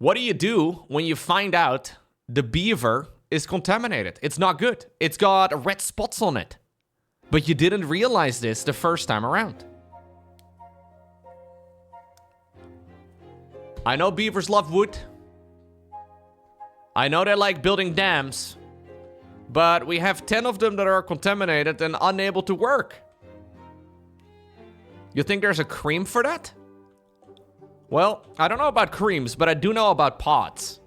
What do you do when you find out the beaver is contaminated? It's not good. It's got red spots on it. But you didn't realize this the first time around. I know beavers love wood. I know they like building dams. But we have 10 of them that are contaminated and unable to work. You think there's a cream for that? Well, I don't know about creams, but I do know about pods.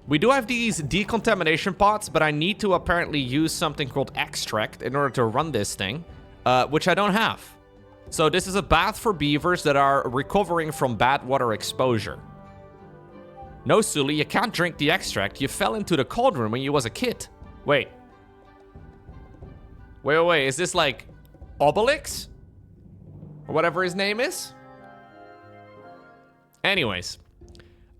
We do have these decontamination pods, but I need to apparently use something called extract in order to run this thing, which I don't have. So this is a bath for beavers that are recovering from bad water exposure. No, Sully, you can't drink the extract. You fell into the cauldron when you was a kid. Wait. Wait. Is this like Obelix? Or whatever his name is? Anyways.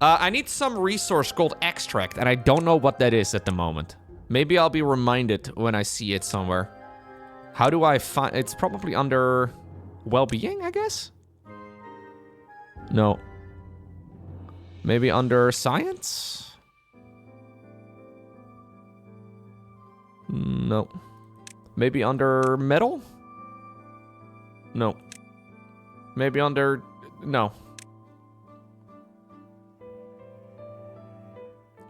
I need some resource called extract, and I don't know what that is at the moment. Maybe I'll be reminded when I see it somewhere. How do I find... It's probably under well-being, I guess? No. Maybe under science? No. Maybe under metal? No. Maybe under... No.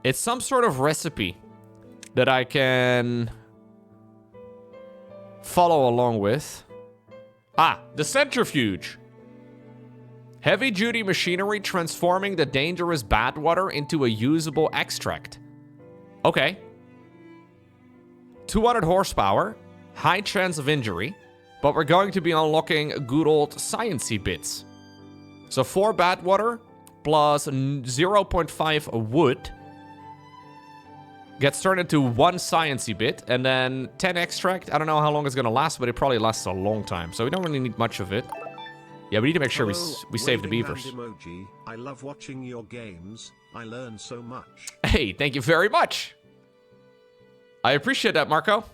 It's some sort of recipe that I can follow along with. Ah, the centrifuge. Heavy-duty machinery transforming the dangerous bad water into a usable extract. Okay. 200 horsepower, high chance of injury, but we're going to be unlocking good old sciencey bits. So 4 bad water plus 0.5 wood gets turned into 1 sciencey bit, and then 10 extract. I don't know how long it's gonna last, but it probably lasts a long time, so we don't really need much of it. Yeah, we need to make sure we save the beavers. Emoji. I love watching your games. I learn so much. Hey, thank you very much. I appreciate that, Marco.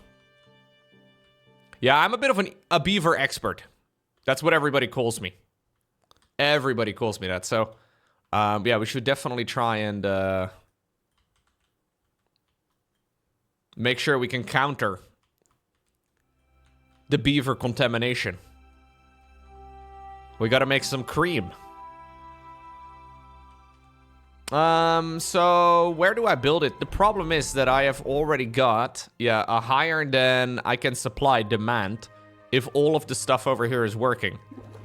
Yeah, I'm a bit of a beaver expert. That's what everybody calls me. Everybody calls me that. So, yeah, we should definitely try and make sure we can counter the beaver contamination. We gotta make some cream. So where do I build it? The problem is that I have already got, a higher than I can supply demand if all of the stuff over here is working.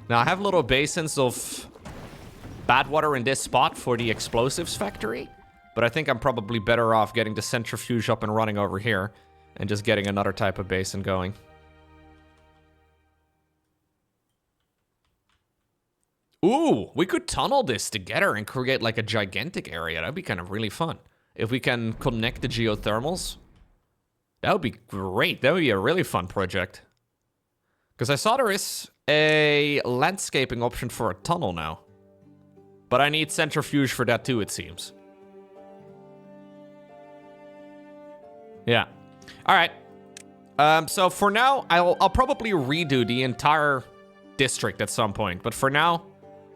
Now I have little basins of bad water in this spot for the explosives factory, but I think I'm probably better off getting the centrifuge up and running over here and just getting another type of basin going. Ooh, we could tunnel this together and create like a gigantic area. That'd be kind of really fun. If we can connect the geothermals, that would be great. That would be a really fun project. Because I saw there is a landscaping option for a tunnel now. But I need centrifuge for that too, it seems. Yeah. All right. So for now, I'll probably redo the entire district at some point. But for now,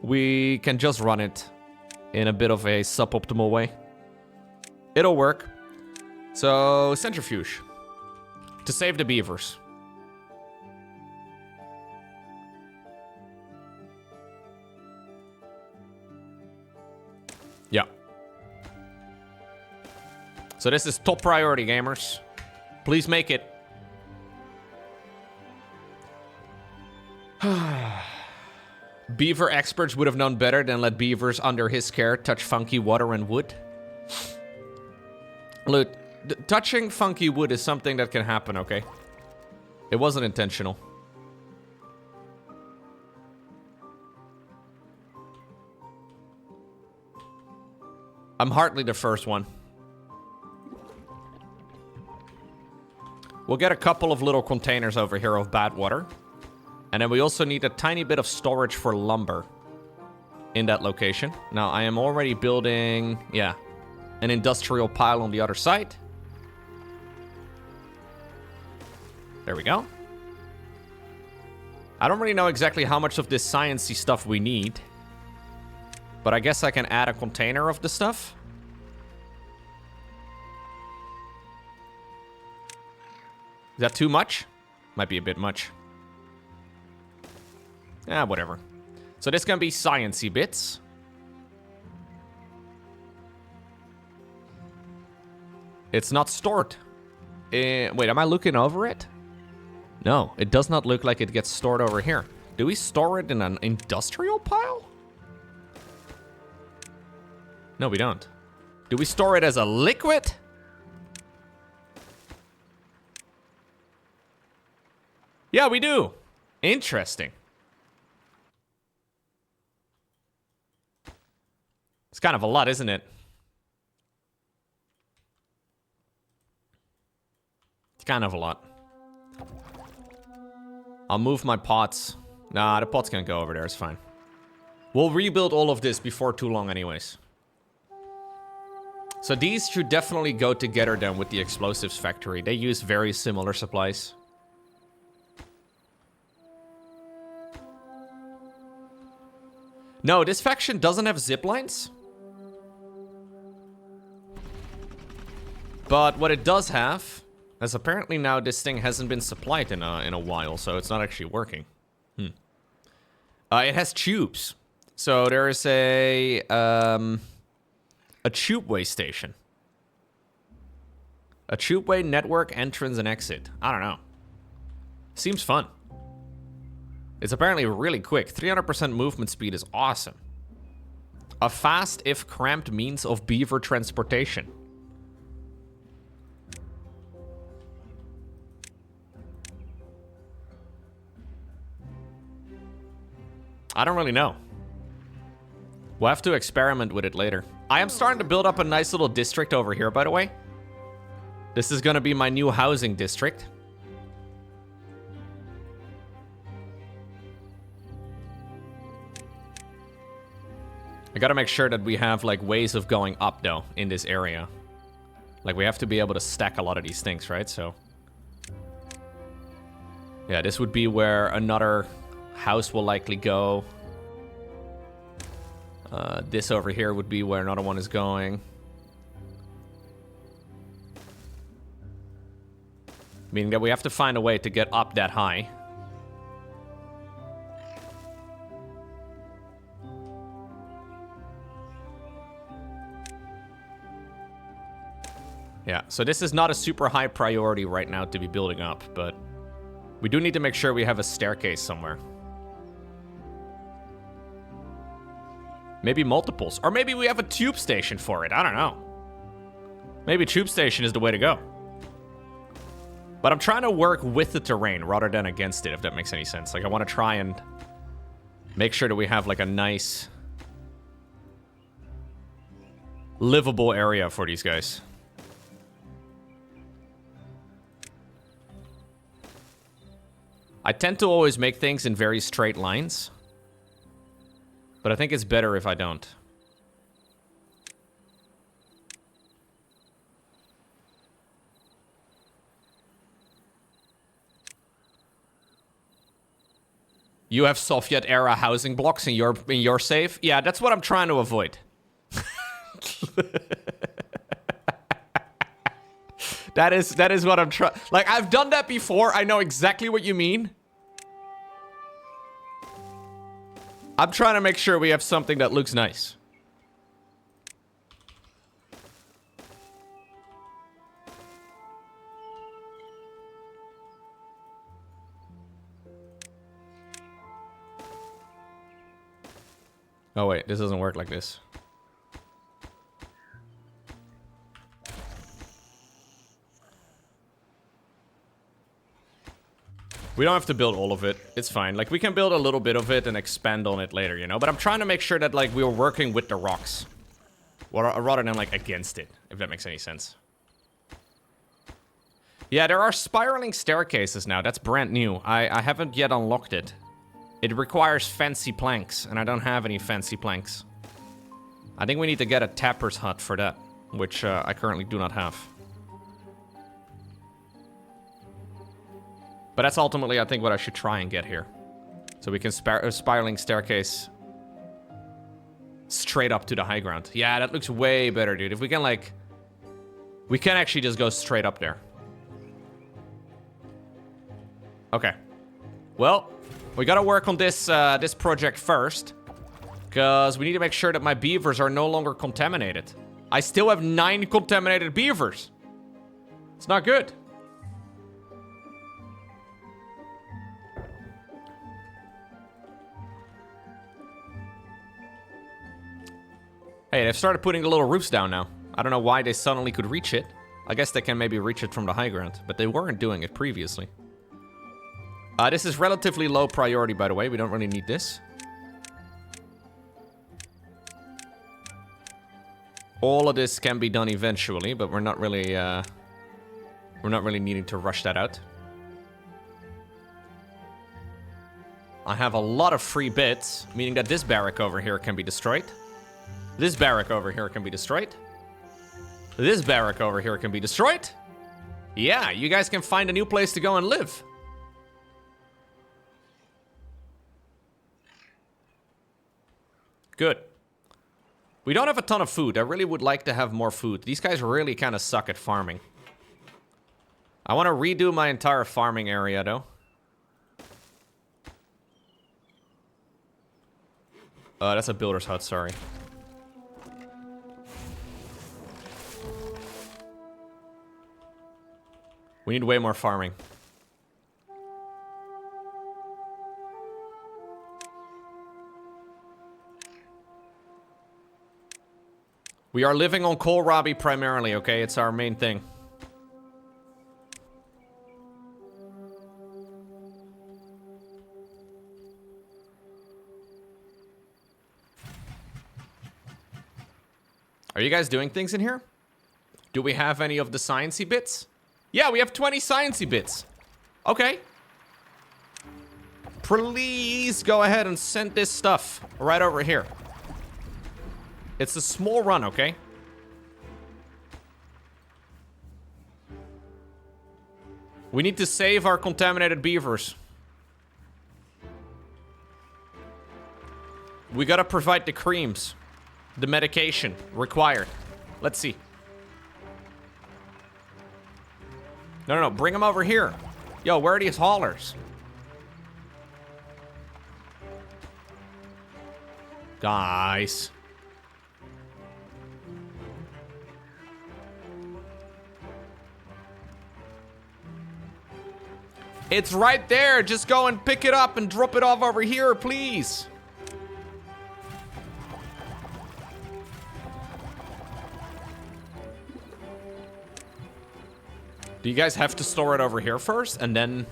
we can just run it in a bit of a suboptimal way. It'll work. So, centrifuge. To save the beavers. Yeah. So this is top priority, gamers. Please make it. Beaver experts would have known better than let beavers under his care touch funky water and wood. Look, touching funky wood is something that can happen, okay? It wasn't intentional. I'm hardly the first one. We'll get a couple of little containers over here of bad water. And then we also need a tiny bit of storage for lumber in that location. Now, I am already building, an industrial pile on the other side. There we go. I don't really know exactly how much of this sciencey stuff we need. But I guess I can add a container of the stuff. Is that too much? Might be a bit much. Whatever. So this can be sciencey bits. It's not stored. Wait, am I looking over it? No, it does not look like it gets stored over here. Do we store it in an industrial pile? No, we don't. Do we store it as a liquid? Yeah, we do. Interesting. It's kind of a lot, isn't it? It's kind of a lot. I'll move my pots. Nah, the pots can go over there. It's fine. We'll rebuild all of this before too long anyways. So these should definitely go together then with the explosives factory. They use very similar supplies. No, this faction doesn't have zip lines. But what it does have, as apparently now this thing hasn't been supplied in a while, so it's not actually working. It has tubes. So there is a tubeway station. A tubeway network entrance and exit. I don't know. Seems fun. It's apparently really quick. 300% movement speed is awesome. A fast, if cramped, means of beaver transportation. I don't really know. We'll have to experiment with it later. I am starting to build up a nice little district over here, by the way. This is going to be my new housing district. I gotta make sure that we have, like, ways of going up, though, in this area. Like, we have to be able to stack a lot of these things, right? So... yeah, this would be where another house will likely go. This over here would be where another one is going. Meaning that we have to find a way to get up that high. Yeah, so this is not a super high priority right now to be building up, but we do need to make sure we have a staircase somewhere. Maybe multiples. Or maybe we have a tube station for it. I don't know. Maybe tube station is the way to go. But I'm trying to work with the terrain rather than against it, if that makes any sense. Like, I want to try and make sure that we have, like, a nice livable area for these guys. I tend to always make things in very straight lines. But I think it's better if I don't. You have Soviet-era housing blocks in your safe? Yeah, that's what I'm trying to avoid. That is what I'm trying... like, I've done that before. I know exactly what you mean. I'm trying to make sure we have something that looks nice. Oh wait, this doesn't work like this. We don't have to build all of it. It's fine. Like, we can build a little bit of it and expand on it later, you know? But I'm trying to make sure that, like, we're working with the rocks. Rather than, like, against it, if that makes any sense. Yeah, there are spiraling staircases now. That's brand new. I haven't yet unlocked it. It requires fancy planks, and I don't have any fancy planks. I think we need to get a tapper's hut for that, which I currently do not have. But that's ultimately, I think, what I should try and get here. So we can spiraling staircase straight up to the high ground. Yeah, that looks way better, dude. If we can, like... We can actually just go straight up there. Okay. Well, we gotta work on this this project first. Because we need to make sure that my beavers are no longer contaminated. I still have 9 contaminated beavers. It's not good. Hey, they've started putting the little roofs down now. I don't know why they suddenly could reach it. I guess they can maybe reach it from the high ground, but they weren't doing it previously. This is relatively low priority, by the way. We don't really need this. All of this can be done eventually, but we're not really needing to rush that out. I have a lot of free bits, meaning that this barrack over here can be destroyed. This barrack over here can be destroyed. This barrack over here can be destroyed. Yeah, you guys can find a new place to go and live. Good. We don't have a ton of food. I really would like to have more food. These guys really kind of suck at farming. I want to redo my entire farming area, though. That's a builder's hut, sorry. We need way more farming. We are living on kohlrabi primarily, okay? It's our main thing. Are you guys doing things in here? Do we have any of the sciencey bits? Yeah, we have 20 sciencey bits. Okay. Please go ahead and send this stuff right over here. It's a small run, okay? We need to save our contaminated beavers. We gotta provide the creams. The medication required. Let's see. No, bring them over here. Yo, where are these haulers? Guys. It's right there. Just go and pick it up and drop it off over here, please. Do you guys have to store it over here first and then...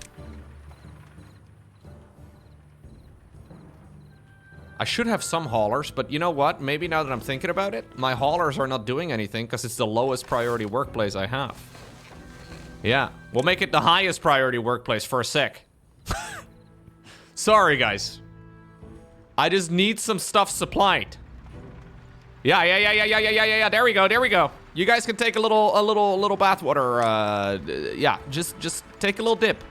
I should have some haulers, but you know what? Maybe now that I'm thinking about it, my haulers are not doing anything because it's the lowest priority workplace I have. Yeah, we'll make it the highest priority workplace for a sec. Sorry, guys. I just need some stuff supplied. Yeah. There we go. You guys can take a little bathwater. Yeah, just take a little dip.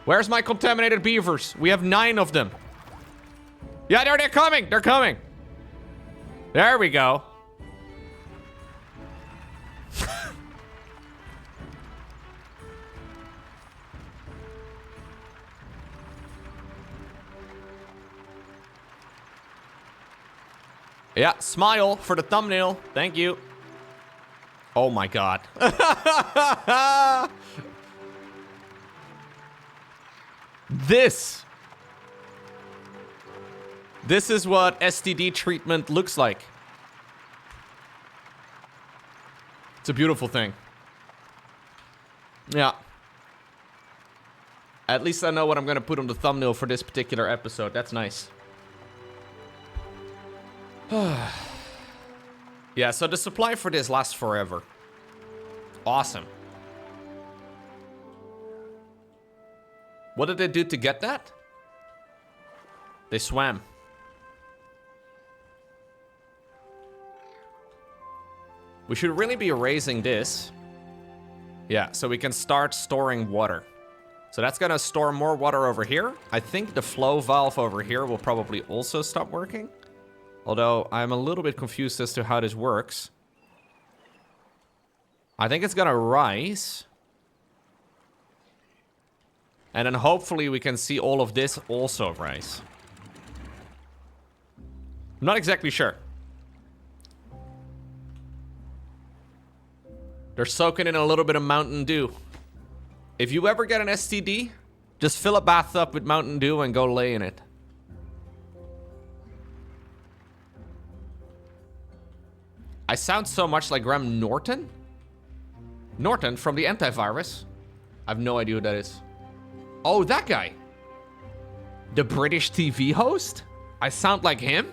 Where's my contaminated beavers? We have 9 of them. Yeah, they're coming. They're coming. There we go. Yeah, smile for the thumbnail. Thank you. Oh my god. This is what STD treatment looks like. It's a beautiful thing. Yeah. At least I know what I'm gonna put on the thumbnail for this particular episode. That's nice. Yeah, so the supply for this lasts forever. Awesome. What did they do to get that? They swam. We should really be raising this. Yeah, so we can start storing water. So that's gonna store more water over here. I think the flow valve over here will probably also stop working. Although, I'm a little bit confused as to how this works. I think it's gonna rise. And then hopefully we can see all of this also rise. I'm not exactly sure. They're soaking in a little bit of Mountain Dew. If you ever get an STD, just fill a bathtub with Mountain Dew and go lay in it. I sound so much like Graham Norton? Norton from the Antivirus? I have no idea who that is. Oh, that guy. The British TV host? I sound like him?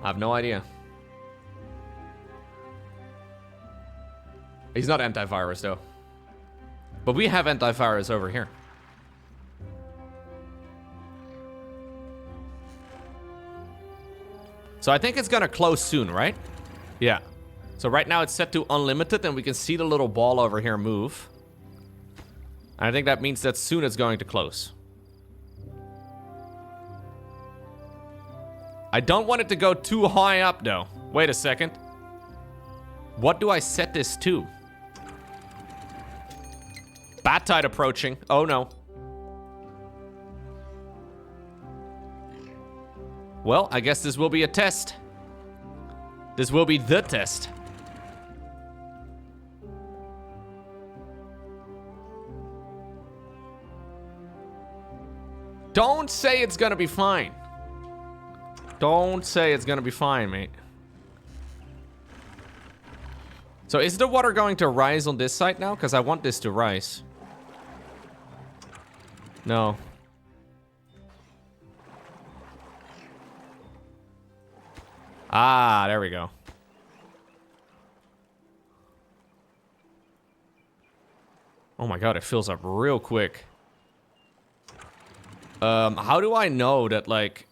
I have no idea. He's not antivirus though. But we have antivirus over here. So I think it's gonna close soon, right? Yeah. So right now it's set to unlimited and we can see the little ball over here move. And I think that means that soon it's going to close. I don't want it to go too high up though. Wait a second. What do I set this to? Bat tide approaching. Oh no. Well, I guess this will be a test. This will be the test. Don't say it's gonna be fine. Don't say it's gonna be fine, mate. So is the water going to rise on this side now? Because I want this to rise. No. Ah, there we go. Oh my god, it fills up real quick. How do I know that, like...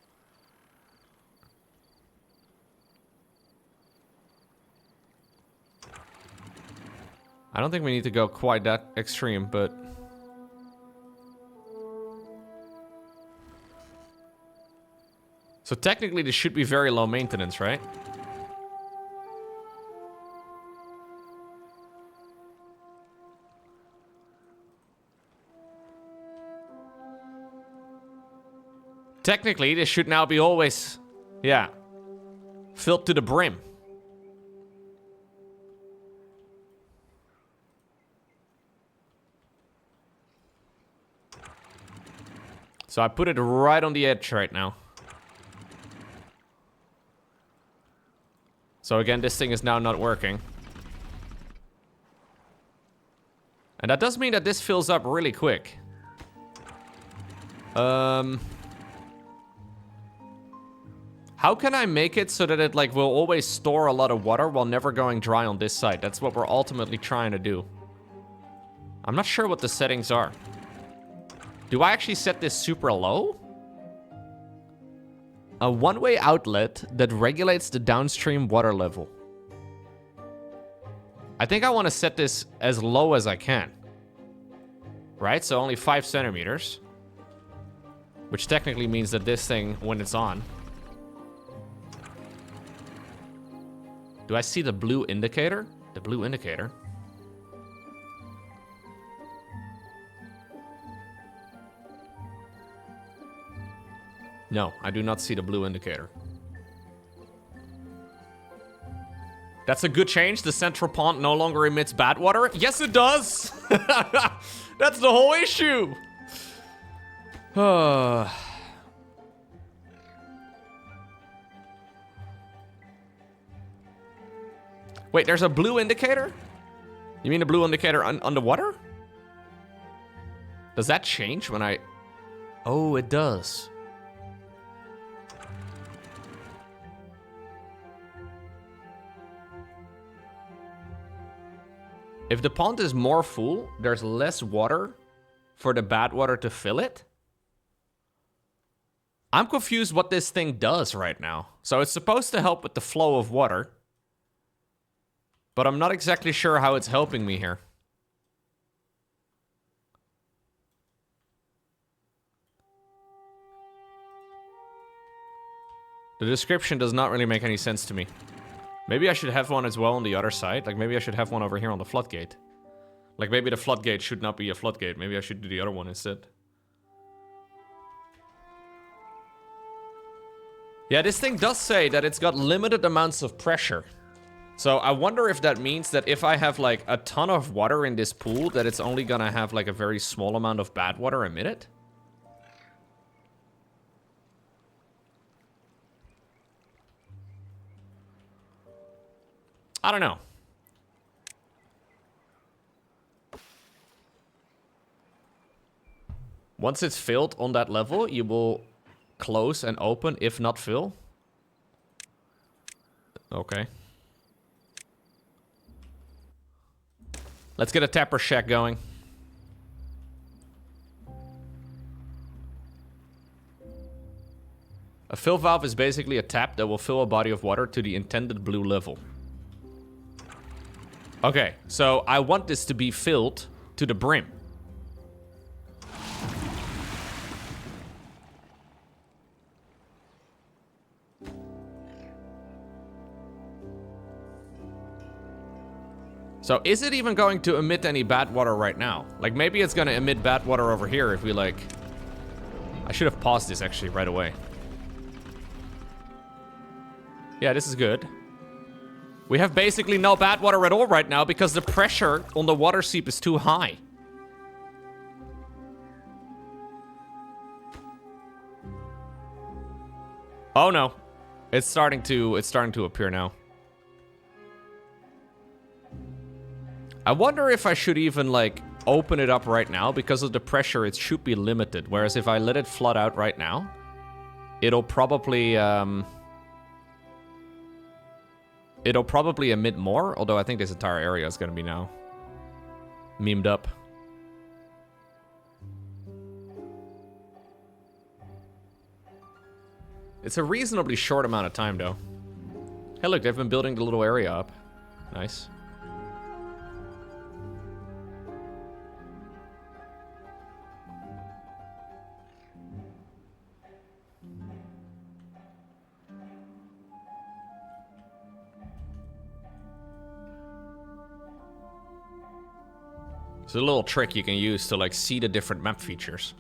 I don't think we need to go quite that extreme, but... So technically this should be very low maintenance, right? Technically this should now be always, yeah, filled to the brim. So I put it right on the edge right now. So again, this thing is now not working. And that does mean that this fills up really quick. How can I make it so that it like will always store a lot of water while never going dry on this side? That's what we're ultimately trying to do. I'm not sure what the settings are. Do I actually set this super low? A one-way outlet that regulates the downstream water level. I think I want to set this as low as I can. Right, so only 5 centimeters. Which technically means that this thing, when it's on... Do I see the blue indicator? The blue indicator? No, I do not see the blue indicator. That's a good change. The central pond no longer emits bad water. Yes, it does. That's the whole issue. Wait, there's a blue indicator? You mean the blue indicator underwater? Does that change when I... Oh, it does. If the pond is more full, there's less water for the bad water to fill it. I'm confused what this thing does right now. So it's supposed to help with the flow of water. But I'm not exactly sure how it's helping me here. The description does not really make any sense to me. Maybe I should have one as well on the other side. Like, maybe I should have one over here on the floodgate. Like, maybe the floodgate should not be a floodgate. Maybe I should do the other one instead. Yeah, this thing does say that it's got limited amounts of pressure. So I wonder if that means that if I have, like, a ton of water in this pool, that it's only gonna have, like, a very small amount of bad water emitted? I don't know. Once it's filled on that level, you will close and open, if not fill. Okay. Let's get a tapper shack going. A fill valve is basically a tap that will fill a body of water to the intended blue level. Okay, so I want this to be filled to the brim. So is it even going to emit any bad water right now? Like, maybe it's gonna emit bad water over here if we, like... I should have paused this actually right away. Yeah, this is good. We have basically no bad water at all right now because the pressure on the water seep is too high. Oh no. It's starting to appear now. I wonder if I should even, like, open it up right now. Because of the pressure, it should be limited. Whereas if I let it flood out right now, it'll probably emit more. Although I think this entire area is gonna be now memed up. It's a reasonably short amount of time, though. Hey, look, they've been building the little area up. Nice. It's a little trick you can use to, like, see the different map features.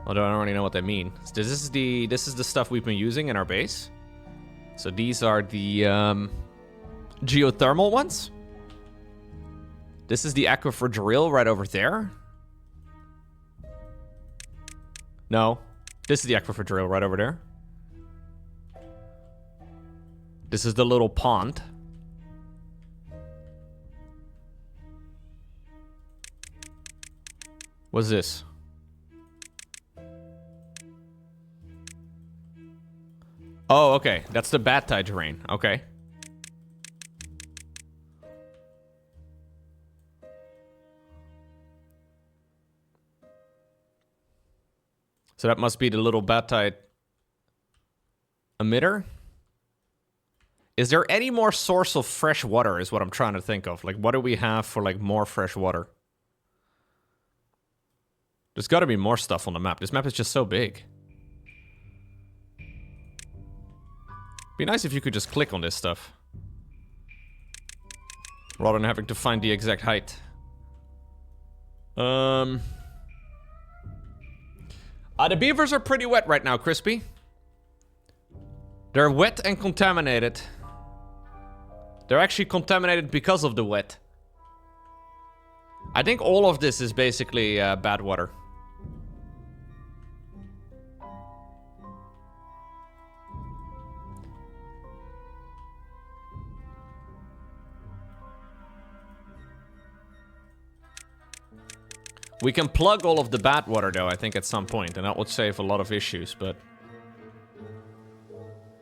Although I don't really know what they mean. This is the stuff we've been using in our base. So these are the geothermal ones. This is the aquifer drill right over there. No, this is the aquifer drill right over there. This is the little pond. What's this? Oh, okay. That's the bad tide drain. Okay. So that must be the little bad tide emitter. Is there any more source of fresh water is what I'm trying to think of. Like, what do we have for, like, more fresh water? There's got to be more stuff on the map. This map is just so big. Be nice if you could just click on this stuff. Rather than having to find the exact height. The beavers are pretty wet right now, Crispy. They're wet and contaminated. They're actually contaminated because of the wet. I think all of this is basically bad water. We can plug all of the bad water, though, I think, at some point, and that would save a lot of issues, but...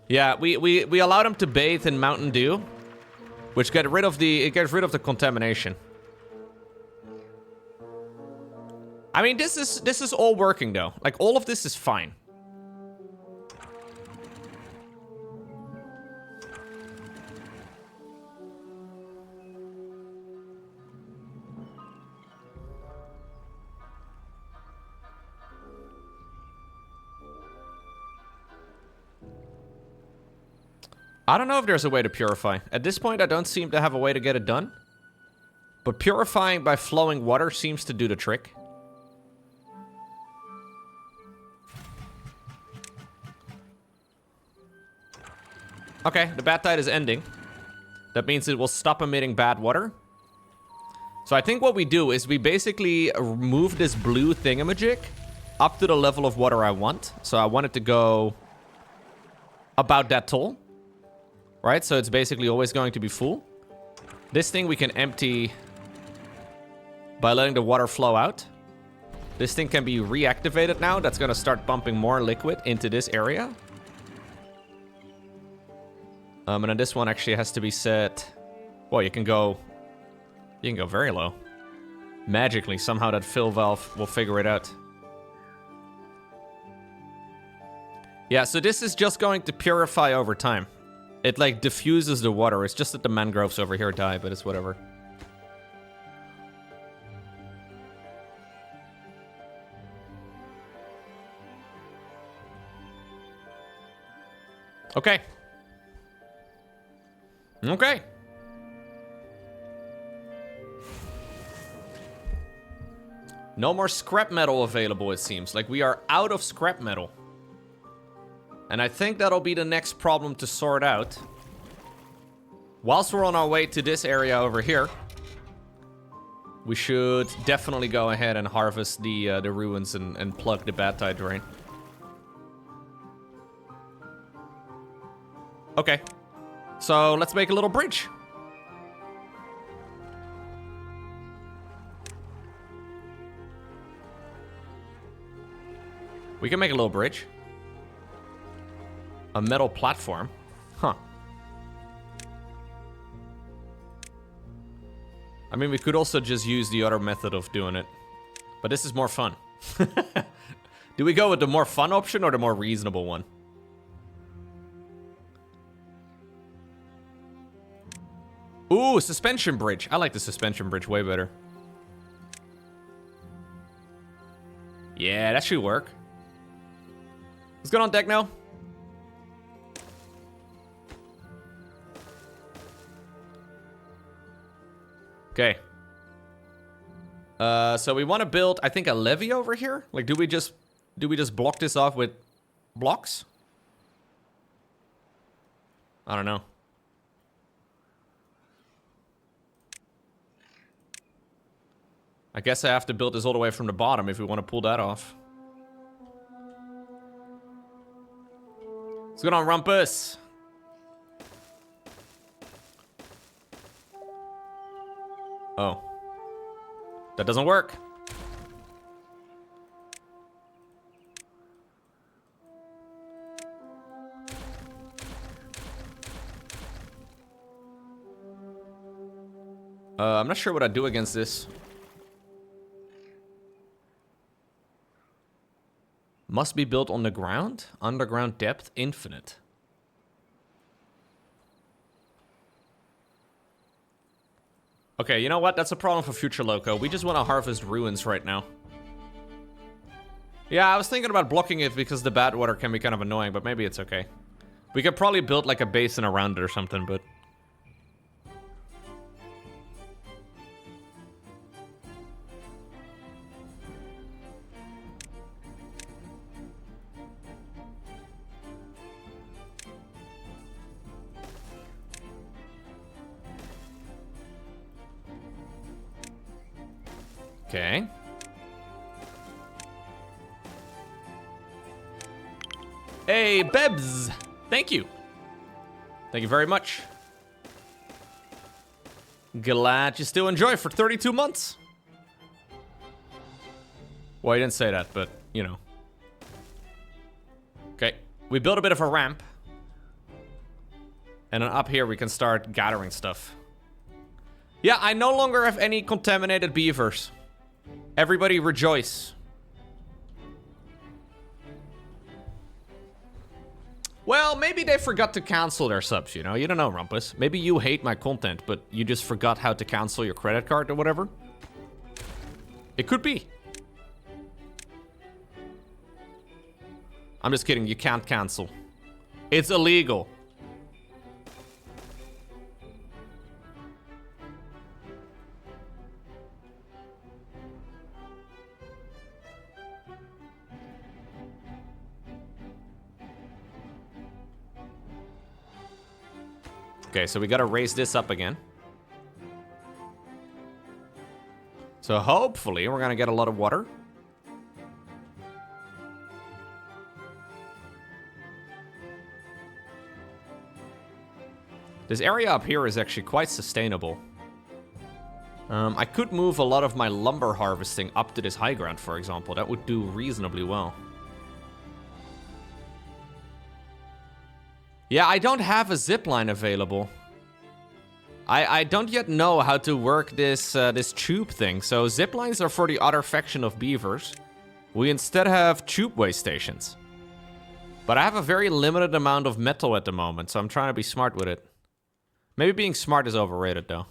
Yeah, we allow them to bathe in Mountain Dew, which gets rid of the contamination. I mean, this is all working, though. Like, all of this is fine. I don't know if there's a way to purify. At this point, I don't seem to have a way to get it done. But purifying by flowing water seems to do the trick. Okay, the bad tide is ending. That means it will stop emitting bad water. So I think what we do is we basically move this blue thingamajig up to the level of water I want. So I want it to go about that tall. Right, so it's basically always going to be full. This thing we can empty by letting the water flow out. This thing can be reactivated now. That's going to start pumping more liquid into this area. And then this one actually has to be set. Well, you can go very low. Magically, somehow that fill valve will figure it out. Yeah, so this is just going to purify over time. It, like, diffuses the water. It's just that the mangroves over here die, but it's whatever. Okay. Okay. No more scrap metal available, it seems. Like, we are out of scrap metal. And I think that'll be the next problem to sort out. Whilst we're on our way to this area over here, we should definitely go ahead and harvest the ruins and plug the bad tide drain. Okay. So let's make a little bridge. We can make a little bridge. A metal platform. Huh. I mean, we could also just use the other method of doing it. But this is more fun. Do we go with the more fun option or the more reasonable one? Ooh, suspension bridge. I like the suspension bridge way better. Yeah, that should work. Let's get on deck now. Okay. So we want to build, I think, a levee over here. Like, do we just block this off with blocks? I don't know. I guess I have to build this all the way from the bottom if we want to pull that off. What's going on, Rumpus? Oh. That doesn't work. I'm not sure what I'd do against this. Must be built on the ground. Underground depth infinite. Okay, you know what? That's a problem for Future Loco. We just want to harvest ruins right now. Yeah, I was thinking about blocking it because the bad water can be kind of annoying, but maybe it's okay. We could probably build like a basin around it or something, but... Okay. Hey, Bebs! Thank you. Thank you very much. Glad you still enjoy for 32 months. Well, I didn't say that, but, you know. Okay. We built a bit of a ramp. And then up here we can start gathering stuff. Yeah, I no longer have any contaminated beavers. Everybody rejoice. Well, maybe they forgot to cancel their subs, you know? You don't know, Rumpus. Maybe you hate my content, but you just forgot how to cancel your credit card or whatever. It could be. I'm just kidding, you can't cancel. It's illegal. Okay, so we gotta raise this up again. So hopefully we're gonna get a lot of water. This area up here is actually quite sustainable. I could move a lot of my lumber harvesting up to this high ground, for example. That would do reasonably well. Yeah, I don't have a zip line available. I don't yet know how to work this this tube thing. So zip lines are for the other faction of beavers. We instead have tube way stations. But I have a very limited amount of metal at the moment, so I'm trying to be smart with it. Maybe being smart is overrated, though.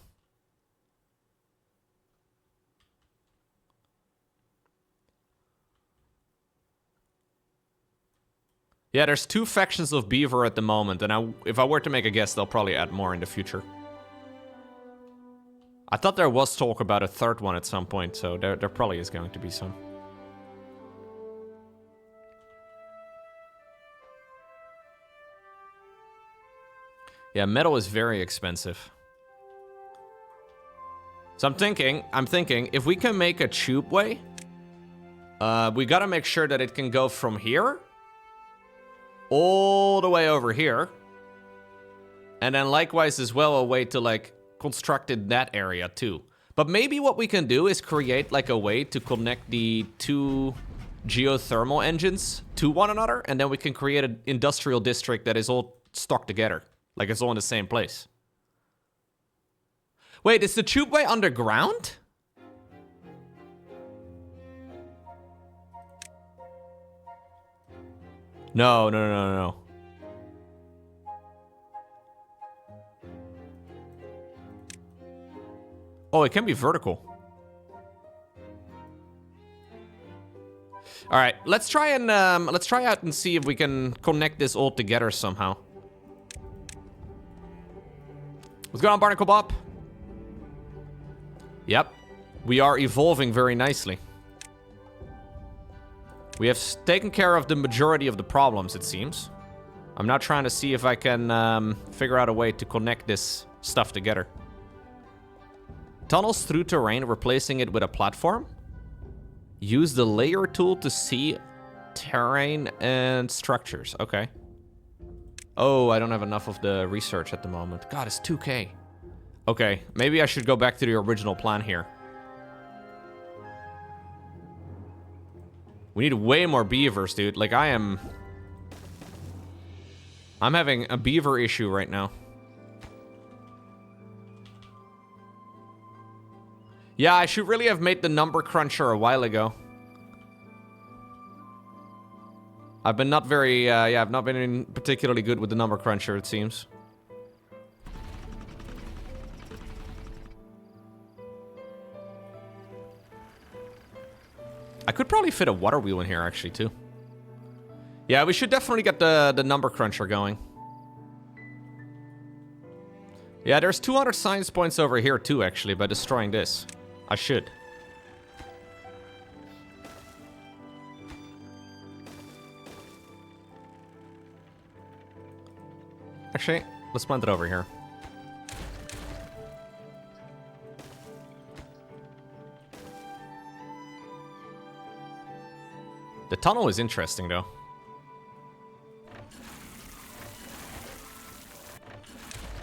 Yeah, there's 2 factions of beaver at the moment, and if I were to make a guess, they'll probably add more in the future. I thought there was talk about a 3rd one at some point, so there probably is going to be some. Yeah, metal is very expensive. So I'm thinking, if we can make a tube way, we gotta make sure that it can go from here all the way over here. And then likewise as well, a way to like construct in that area too. But maybe what we can do is create like a way to connect the 2 geothermal engines to one another. And then we can create an industrial district that is all stuck together. Like it's all in the same place. Wait, is the tubeway underground? No. Oh, it can be vertical. All right, let's try out and see if we can connect this all together somehow. What's going on, Barnacle Bob? Yep, we are evolving very nicely. We have taken care of the majority of the problems, it seems. I'm now trying to see if I can figure out a way to connect this stuff together. Tunnels through terrain, replacing it with a platform. Use the layer tool to see terrain and structures. Okay. Oh, I don't have enough of the research at the moment. God, it's 2K. Okay, maybe I should go back to the original plan here. We need way more beavers, dude. Like, I'm having a beaver issue right now. Yeah, I should really have made the number cruncher a while ago. I've been not very, I've not been particularly good with the number cruncher, it seems. I could probably fit a water wheel in here, actually, too. Yeah, we should definitely get the number cruncher going. Yeah, there's 200 science points over here, too, actually, by destroying this. I should. Actually, let's plant it over here. The tunnel is interesting, though.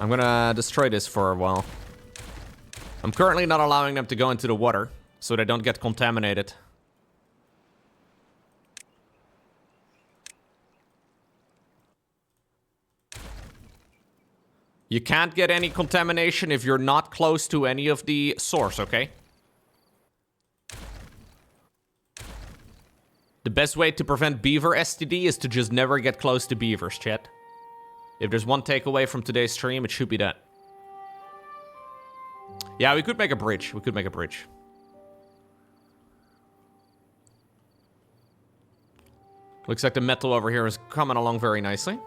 I'm gonna destroy this for a while. I'm currently not allowing them to go into the water, so they don't get contaminated. You can't get any contamination if you're not close to any of the source, okay? The best way to prevent beaver STD is to just never get close to beavers, chat. If there's one takeaway from today's stream, it should be that. Yeah, we could make a bridge. We could make a bridge. Looks like the metal over here is coming along very nicely.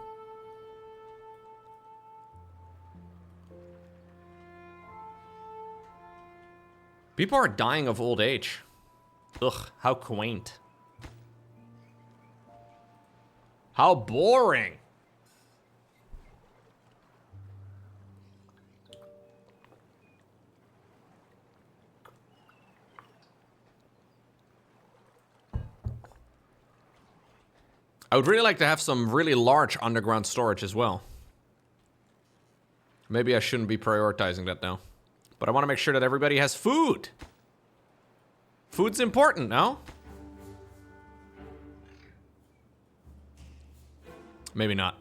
People are dying of old age. Ugh, how quaint. How boring. I would really like to have some really large underground storage as well. Maybe I shouldn't be prioritizing that now. But I want to make sure that everybody has food. Food's important, no? Maybe not.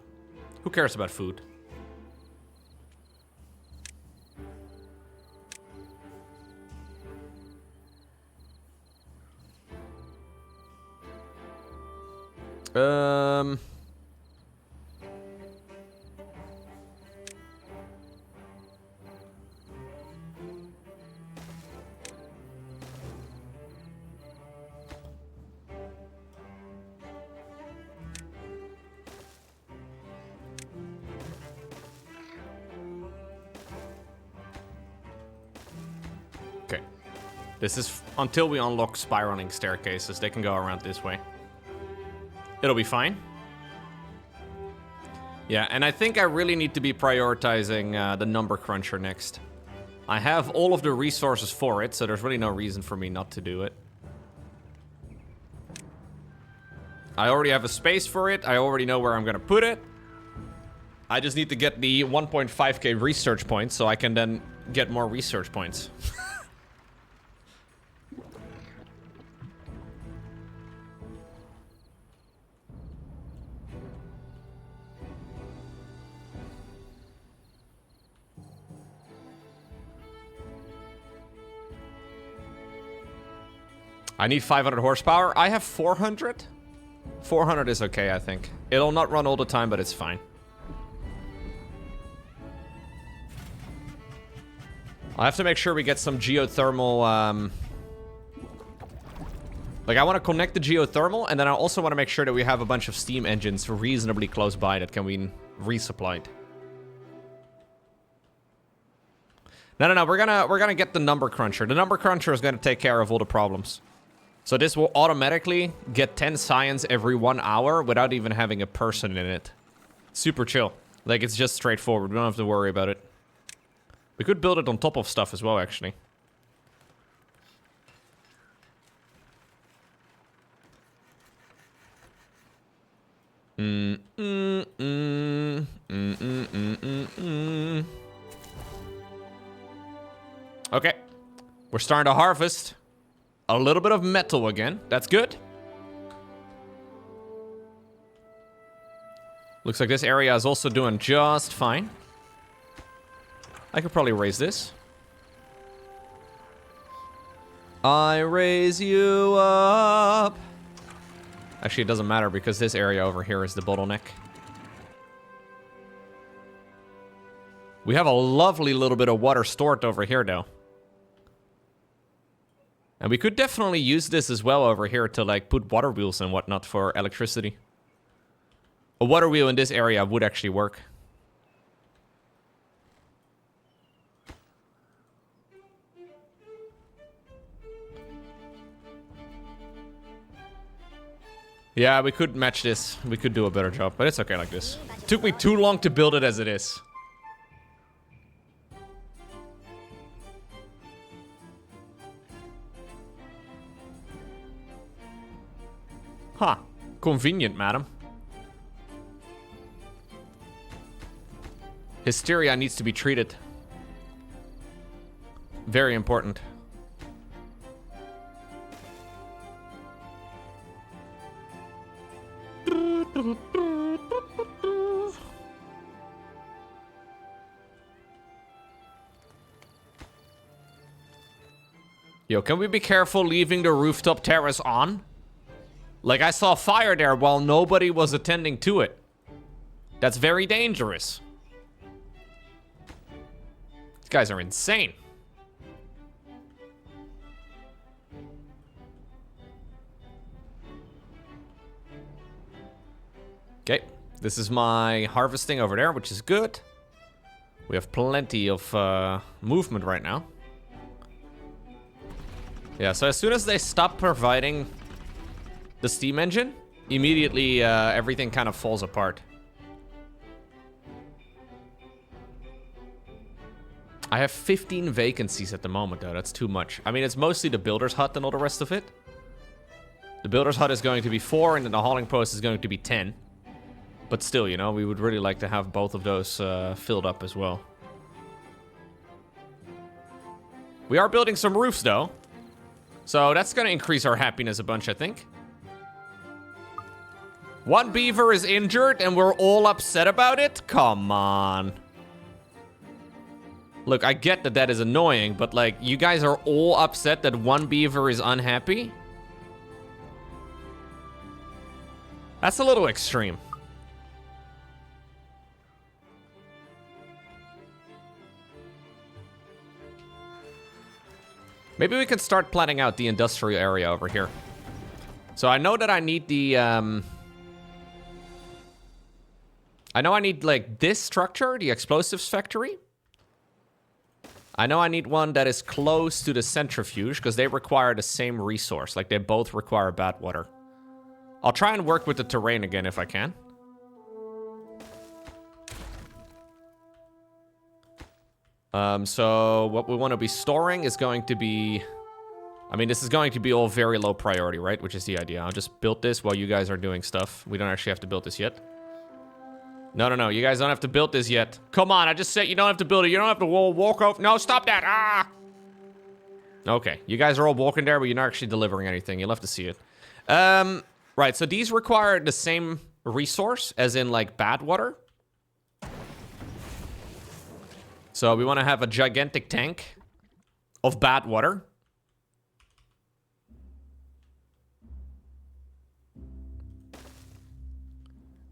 Who cares about food? Okay. This is until we unlock spiraling staircases. They can go around this way. It'll be fine. Yeah, and I think I really need to be prioritizing the number cruncher next. I have all of the resources for it, so there's really no reason for me not to do it. I already have a space for it. I already know where I'm gonna put it. I just need to get the 1.5k research points so I can then get more research points. I need 500 horsepower. I have 400. 400 is okay, I think. It'll not run all the time, but it's fine. I'll have to make sure we get some geothermal, like, I want to connect the geothermal, and then I also want to make sure that we have a bunch of steam engines reasonably close by that can be resupplied. No, we're gonna get the number cruncher. The number cruncher is gonna take care of all the problems. So this will automatically get 10 science every 1 hour without even having a person in it. Super chill. Like, it's just straightforward. We don't have to worry about it. We could build it on top of stuff as well, actually. Okay. We're starting to harvest a little bit of metal again. That's good. Looks like this area is also doing just fine. I could probably raise this. I raise you up. Actually, it doesn't matter because this area over here is the bottleneck. We have a lovely little bit of water stored over here, though. And we could definitely use this as well over here to, like, put water wheels and whatnot for electricity. A water wheel in this area would actually work. Yeah, we could match this. We could do a better job, but it's okay like this. It took me too long to build it as it is. Huh. Convenient, madam. Hysteria needs to be treated. Very important. Yo, can we be careful leaving the rooftop terrace on? Like, I saw fire there while nobody was attending to it. That's very dangerous. These guys are insane. Okay, this is my harvesting over there, which is good. We have plenty of movement right now. Yeah, so as soon as they stop providing the steam engine, immediately everything kind of falls apart. I have 15 vacancies at the moment, though. That's too much. I mean, it's mostly the builder's hut and all the rest of it. The builder's hut is going to be 4, and then the hauling post is going to be 10. But still, you know, we would really like to have both of those filled up as well. We are building some roofs, though. So that's going to increase our happiness a bunch, I think. One beaver is injured, and we're all upset about it? Come on. Look, I get that that is annoying, but, like, you guys are all upset that one beaver is unhappy? That's a little extreme. Maybe we can start planning out the industrial area over here. So I know that I need the, I know I need, like, this structure, the explosives factory. I know I need one that is close to the centrifuge, because they require the same resource. Like, they both require bad water. I'll try and work with the terrain again if I can. So what we want to be storing is going to be... I mean, this is going to be all very low priority, right? Which is the idea. I'll just build this while you guys are doing stuff. We don't actually have to build this yet. No. You guys don't have to build this yet. Come on, I just said you don't have to build it. You don't have to walk over. No, stop that. Ah! Okay, you guys are all walking there, but you're not actually delivering anything. You'll have to see it. Right, so these require the same resource, as in, like, bad water. So we want to have a gigantic tank of bad water.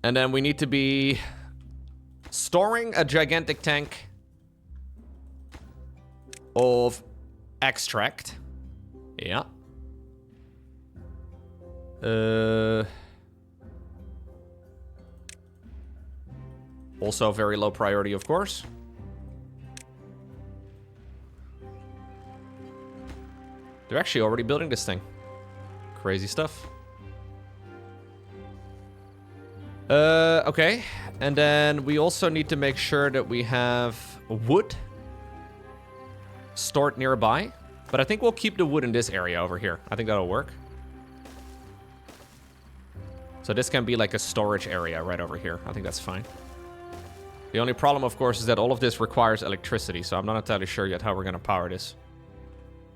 And then we need to be storing a gigantic tank of extract. Yeah. Also very low priority, of course. They're actually already building this thing. Crazy stuff. Okay. And then we also need to make sure that we have wood stored nearby. But I think we'll keep the wood in this area over here. I think that'll work. So this can be like a storage area right over here. I think that's fine. The only problem, of course, is that all of this requires electricity. So I'm not entirely sure yet how we're going to power this.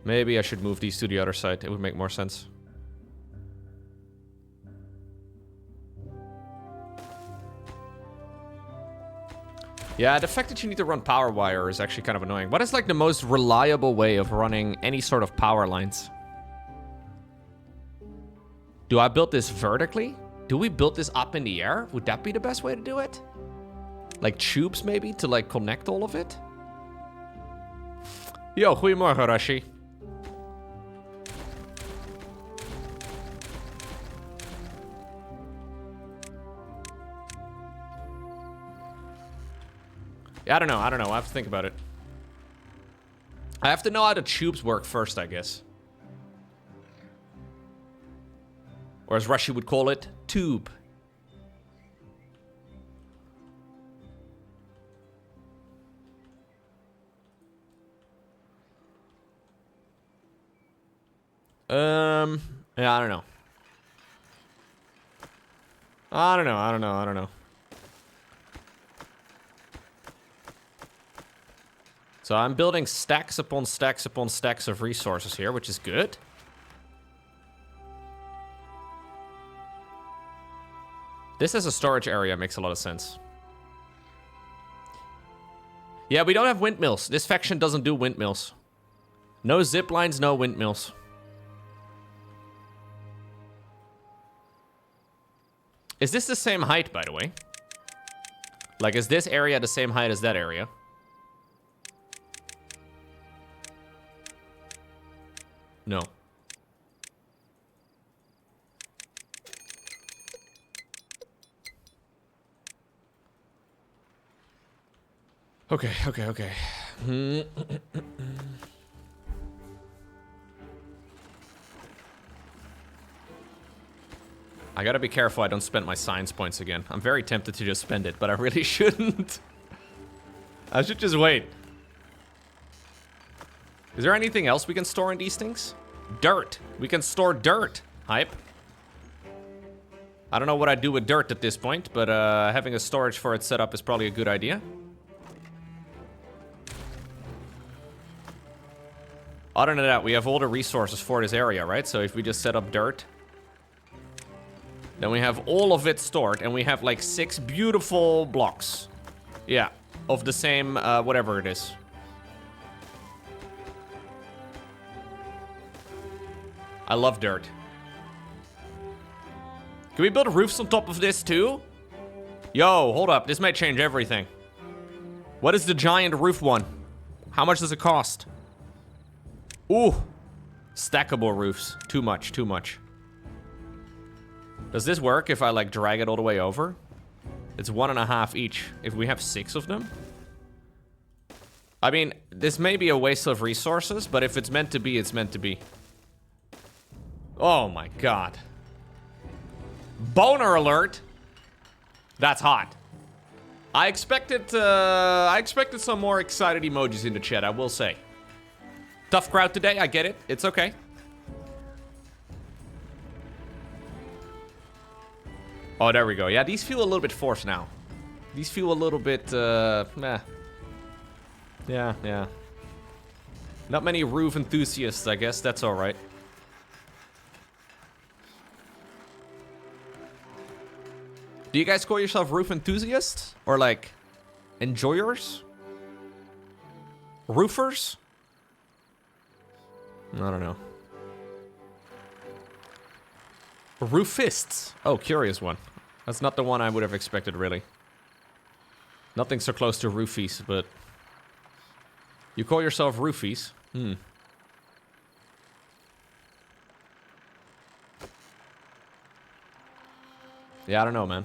Maybe I should move these to the other side. It would make more sense. Yeah, the fact that you need to run power wire is actually kind of annoying. What is, like, the most reliable way of running any sort of power lines? Do I build this vertically? Do we build this up in the air? Would that be the best way to do it? Like tubes, maybe, to, like, connect all of it? Yo, goedemorgen, Rashi. Yeah, I don't know. I have to think about it. I have to know how the tubes work first, I guess. Or as Rashi would call it, tube. Yeah, I don't know. I don't know. So I'm building stacks upon stacks upon stacks of resources here, which is good. This as a storage area makes a lot of sense. Yeah, we don't have windmills. This faction doesn't do windmills. No zip lines, no windmills. Is this the same height, by the way? Like, is this area the same height as that area? No. Okay. I gotta be careful I don't spend my science points again. I'm very tempted to just spend it, but I really shouldn't. I should just wait. Is there anything else we can store in these things? Dirt. We can store dirt. Hype. I don't know what I'd do with dirt at this point, but having a storage for it set up is probably a good idea. Other than that, we have all the resources for this area, right? So if we just set up dirt, then we have all of it stored, and we have like 6 beautiful blocks. Yeah, of the same, whatever it is. I love dirt. Can we build roofs on top of this too? Yo, hold up. This might change everything. What is the giant roof one? How much does it cost? Ooh. Stackable roofs. Too much, too much. Does this work if I, like, drag it all the way over? It's 1.5 each. If we have 6 of them? I mean, this may be a waste of resources, but if it's meant to be, it's meant to be. Oh my god. Boner alert! That's hot. I expected some more excited emojis in the chat, I will say. Tough crowd today, I get it. It's okay. Oh, there we go. Yeah, these feel a little bit forced now. These feel a little bit, meh. Yeah. Not many roof enthusiasts, I guess. That's alright. Do you guys call yourself roof enthusiasts? Or, like, enjoyers? Roofers? I don't know. Roofists. Oh, curious one. That's not the one I would have expected, really. Nothing so close to roofies, but... You call yourself roofies? Hmm. Yeah, I don't know, man.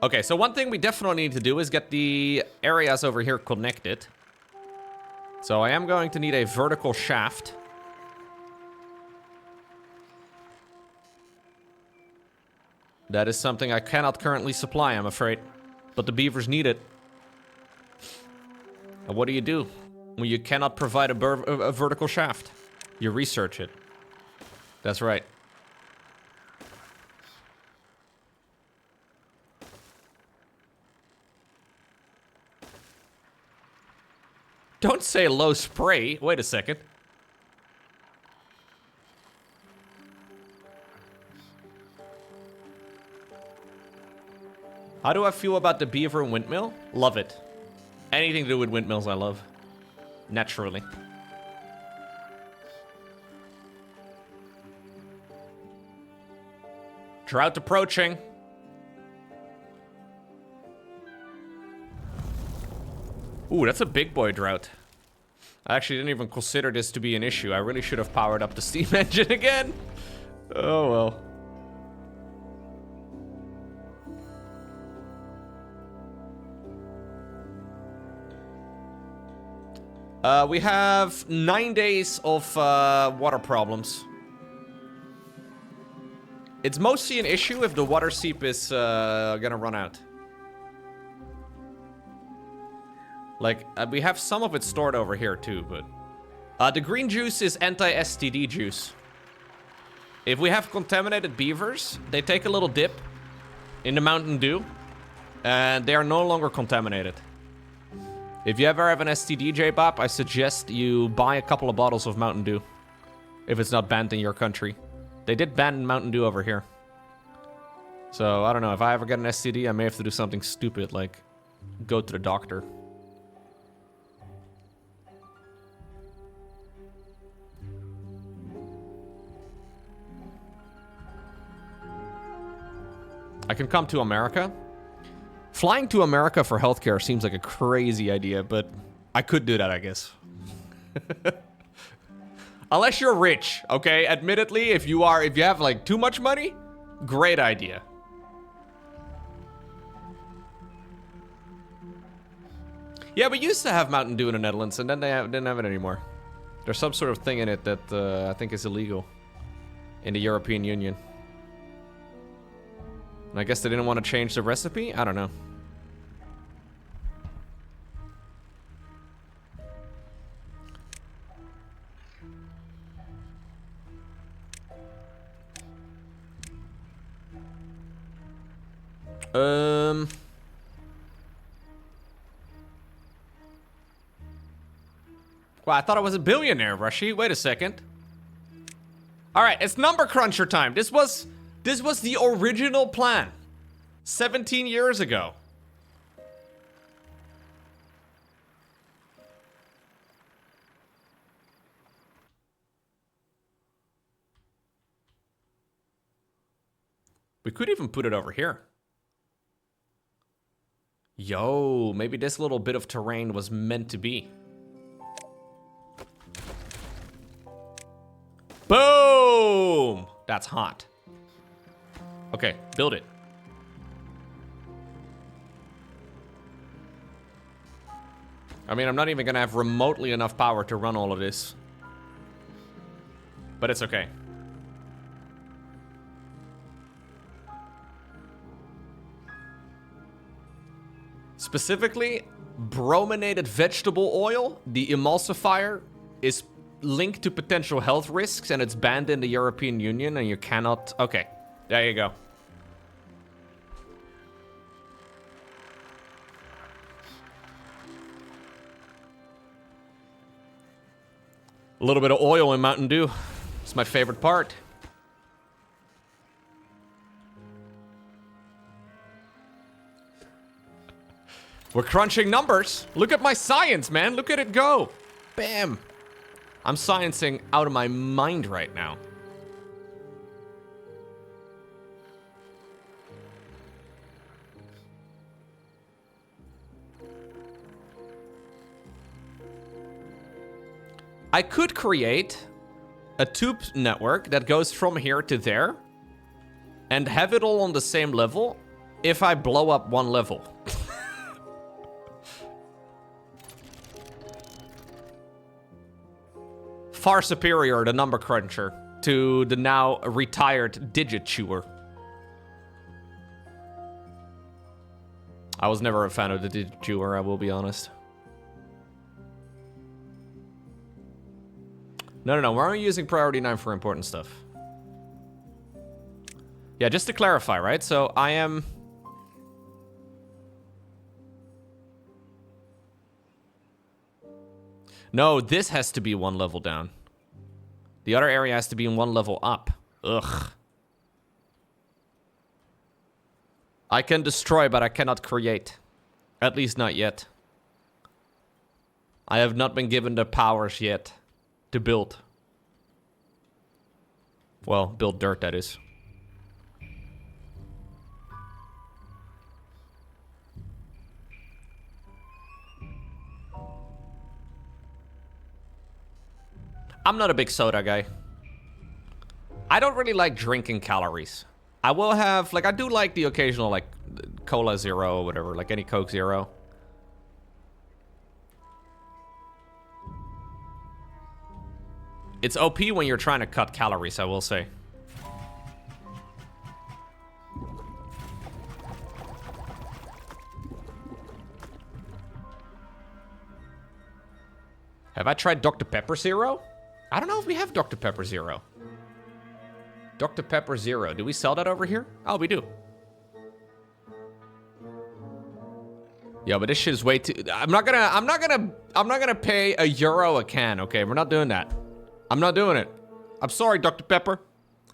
Okay, so one thing we definitely need to do is get the areas over here connected. So I am going to need a vertical shaft. That is something I cannot currently supply, I'm afraid. But the beavers need it. And what do? When you cannot provide a vertical shaft? You research it. That's right. Don't say low spray. Wait a second. How do I feel about the beaver windmill? Love it. Anything to do with windmills, I love. Naturally. Drought approaching. Ooh, that's a big boy drought. I actually didn't even consider this to be an issue. I really should have powered up the steam engine again. Oh well. We have 9 days of water problems. It's mostly an issue if the water seep is gonna run out. Like, we have some of it stored over here too, but... the green juice is anti-STD juice. If we have contaminated beavers, they take a little dip in the Mountain Dew, and they are no longer contaminated. If you ever have an STD, J-Bop, I suggest you buy a couple of bottles of Mountain Dew. If it's not banned in your country. They did ban Mountain Dew over here. So, I don't know, if I ever get an STD, I may have to do something stupid, like go to the doctor. I can come to America. Flying to America for healthcare seems like a crazy idea, but I could do that, I guess. Unless you're rich, okay? Admittedly, if you have like too much money, great idea. Yeah, we used to have Mountain Dew in the Netherlands, and then they didn't have it anymore. There's some sort of thing in it that I think is illegal in the European Union. And I guess they didn't want to change the recipe? I don't know. Well, I thought I was a billionaire, Rushy. Wait a second. All right, it's number cruncher time. This was the original plan 17 years ago. We could even put it over here. Yo, maybe this little bit of terrain was meant to be. Boom! That's hot. Okay, build it. I mean, I'm not even gonna have remotely enough power to run all of this. But it's okay. Specifically, brominated vegetable oil, the emulsifier, is linked to potential health risks and it's banned in the European Union and you cannot... Okay, there you go. A little bit of oil in Mountain Dew. It's my favorite part. We're crunching numbers. Look at my science, man. Look at it go. Bam. I'm sciencing out of my mind right now. I could create a tube network that goes from here to there and have it all on the same level if I blow up one level. Far superior, the number cruncher, to the now retired digit chewer. I was never a fan of the digit chewer, I will be honest. No, we're only using priority 9 for important stuff. Yeah, just to clarify, right? So I am... No, this has to be one level down. The other area has to be in one level up. Ugh. I can destroy, but I cannot create. At least not yet. I have not been given the powers yet to build. Well, build dirt, that is. I'm not a big soda guy. I don't really like drinking calories. I will have, like, I do like the occasional, like, Cola Zero or whatever, like any Coke Zero. It's OP when you're trying to cut calories, I will say. Have I tried Dr. Pepper Zero? I don't know if we have Dr. Pepper Zero. Dr. Pepper Zero. Do we sell that over here? Oh, we do. Yeah, but this shit is way too... I'm not gonna pay €1 a can, okay? We're not doing that. I'm not doing it. I'm sorry, Dr. Pepper.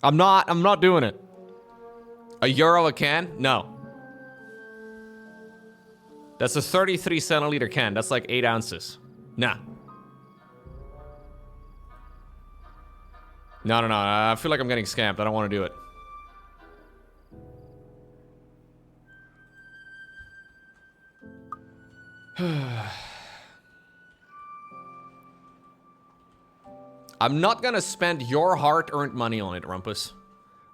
I'm not doing it. €1 a can? No. That's a 33 centiliter can. That's like 8 ounces. Nah. No. I feel like I'm getting scammed. I don't want to do it. I'm not gonna spend your hard-earned money on it, Rumpus.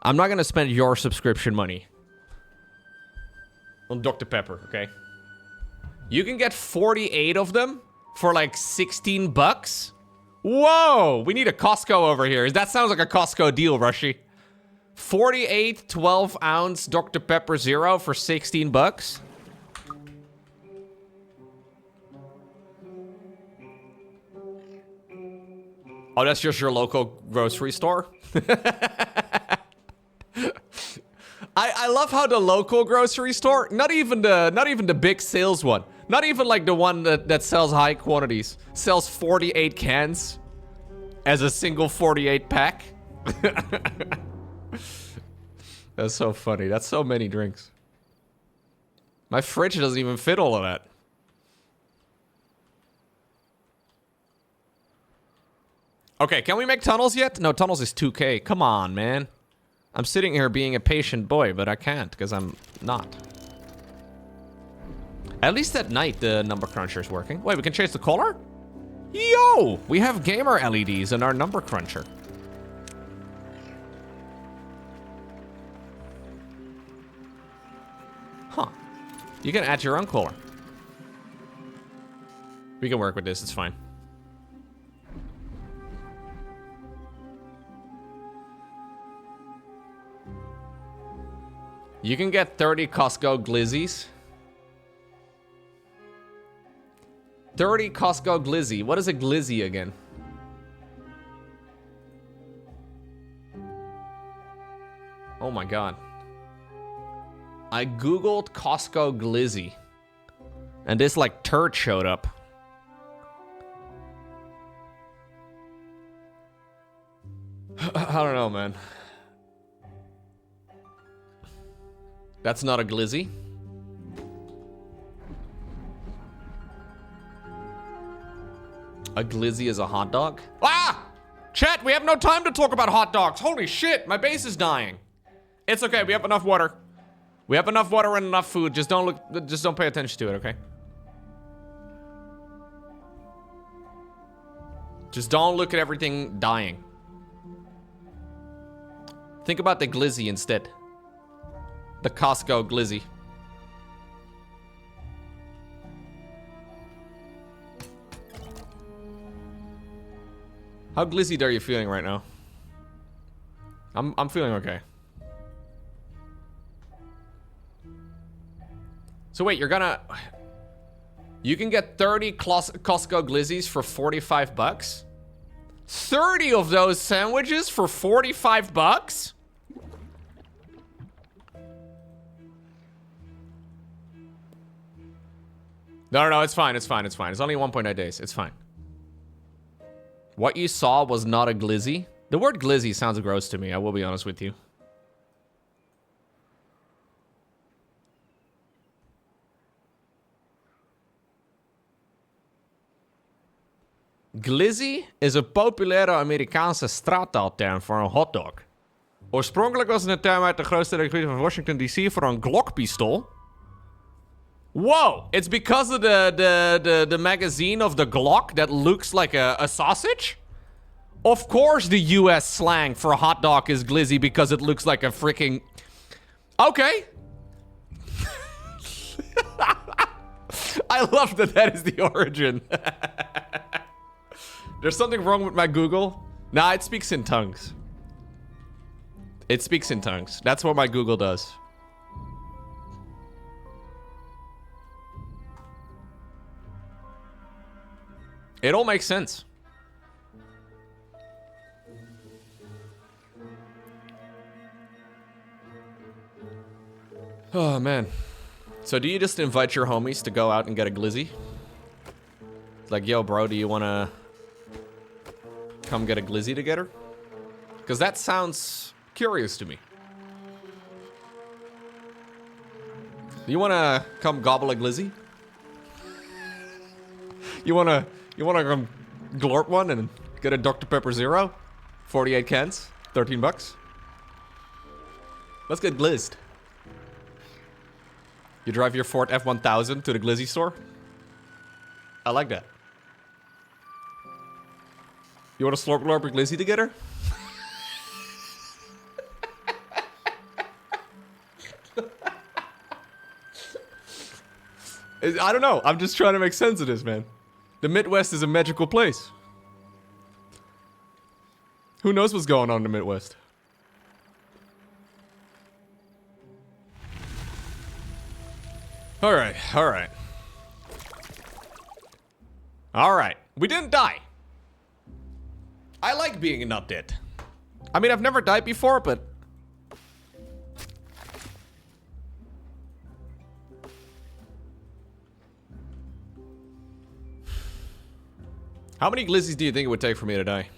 I'm not gonna spend your subscription money on Dr. Pepper, okay? You can get 48 of them for like 16 bucks? Whoa! We need a Costco over here. That sounds like a Costco deal, Rushy. 48 12-ounce Dr. Pepper Zero for 16 bucks? Oh, that's just your local grocery store? I I love how the local grocery store, not even the big sales one, not even like the one that sells high quantities, sells 48 cans as a single 48 pack. That's so funny. That's so many drinks. My fridge doesn't even fit all of that. Okay, can we make tunnels yet? No, tunnels is 2K. Come on, man. I'm sitting here being a patient boy, but I can't because I'm not. At least at night, the number cruncher is working. Wait, we can change the color? Yo! We have gamer LEDs in our number cruncher. Huh. You can add your own color. We can work with this, it's fine. You can get 30 Costco glizzies. 30 Costco glizzy. What is a glizzy again? Oh my god. I googled Costco glizzy. And this like turd showed up. I don't know, man. That's not a glizzy. A glizzy is a hot dog? Ah! Chat, we have no time to talk about hot dogs. Holy shit, my base is dying. It's okay, we have enough water. We have enough water and enough food. Just don't pay attention to it, okay? Just don't look at everything dying. Think about the glizzy instead. The Costco glizzy. How glizzy are you feeling right now? I'm feeling okay. So wait, you can get 30 Costco glizzies for 45 bucks? 30 of those sandwiches for 45 bucks? No, it's fine, it's fine, it's fine. It's only 1.9 days, it's fine. What you saw was not a glizzy. The word glizzy sounds gross to me, I will be honest with you. Glizzy is een populaire Amerikaanse straattaalterm voor een hotdog. Oorspronkelijk was het een term uit de grootste gebied van Washington DC voor een Glock-pistool. Whoa! It's because of the magazine of the Glock that looks like a sausage? Of course the US slang for hot dog is glizzy because it looks like a freaking... Okay. I love that is the origin. There's something wrong with my Google. Nah, it speaks in tongues. It speaks in tongues. That's what my Google does. It all makes sense. Oh, man. So do you just invite your homies to go out and get a glizzy? Like, yo, bro, do you want to come get a glizzy together? Because that sounds curious to me. You want to come gobble a glizzy? You want to come glorp one and get a Dr. Pepper Zero? 48 cans, 13 bucks. Let's get glizzed. You drive your Ford F-1000 to the glizzy store? I like that. You want to slurp glorp a glizzy together? I don't know. I'm just trying to make sense of this, man. The Midwest is a magical place. Who knows what's going on in the Midwest? Alright, alright. Alright. We didn't die. I like being not dead. I mean, I've never died before, but... How many glizzies do you think it would take for me to die?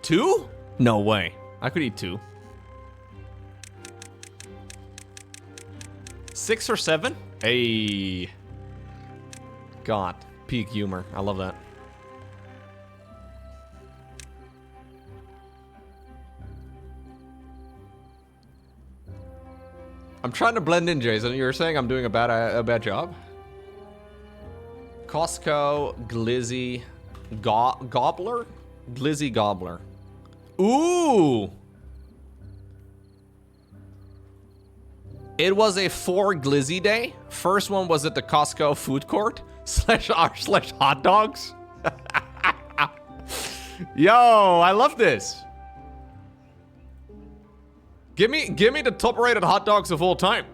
Two? No way. I could eat 2. 6 or 7? Hey. God. Peak humor. I love that. I'm trying to blend in, Jason. You're saying I'm doing a bad job? Costco, Glizzy, Gobbler? Glizzy Gobbler. Ooh! It was a 4 Glizzy day. First one was at the Costco food court slash hot dogs. Yo, I love this. Give me the top rated hot dogs of all time.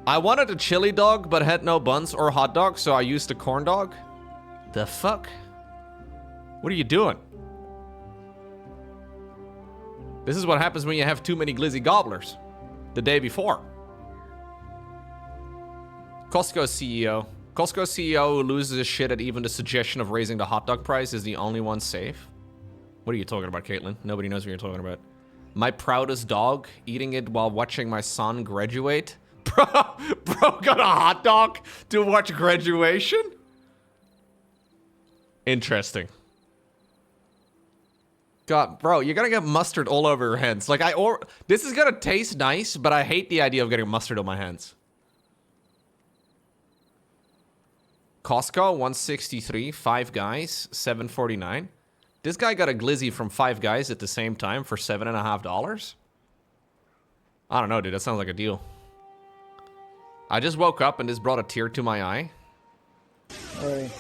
I wanted a chili dog, but had no buns or hot dog, so I used a corn dog. The fuck? What are you doing? This is what happens when you have too many Glizzy Gobblers. The day before. Costco CEO. Costco CEO who loses his shit at even the suggestion of raising the hot dog price is the only one safe. What are you talking about, Caitlin? Nobody knows what you're talking about. My proudest dog, eating it while watching my son graduate. Bro got a hot dog to watch graduation? Interesting. God, bro, you're gonna get mustard all over your hands. Like, this is gonna taste nice, but I hate the idea of getting mustard on my hands. Costco, 163, 5 Guys, 749. This guy got a glizzy from 5 Guys at the same time for $7.50. I don't know, dude. That sounds like a deal. I just woke up and this brought a tear to my eye. Alright.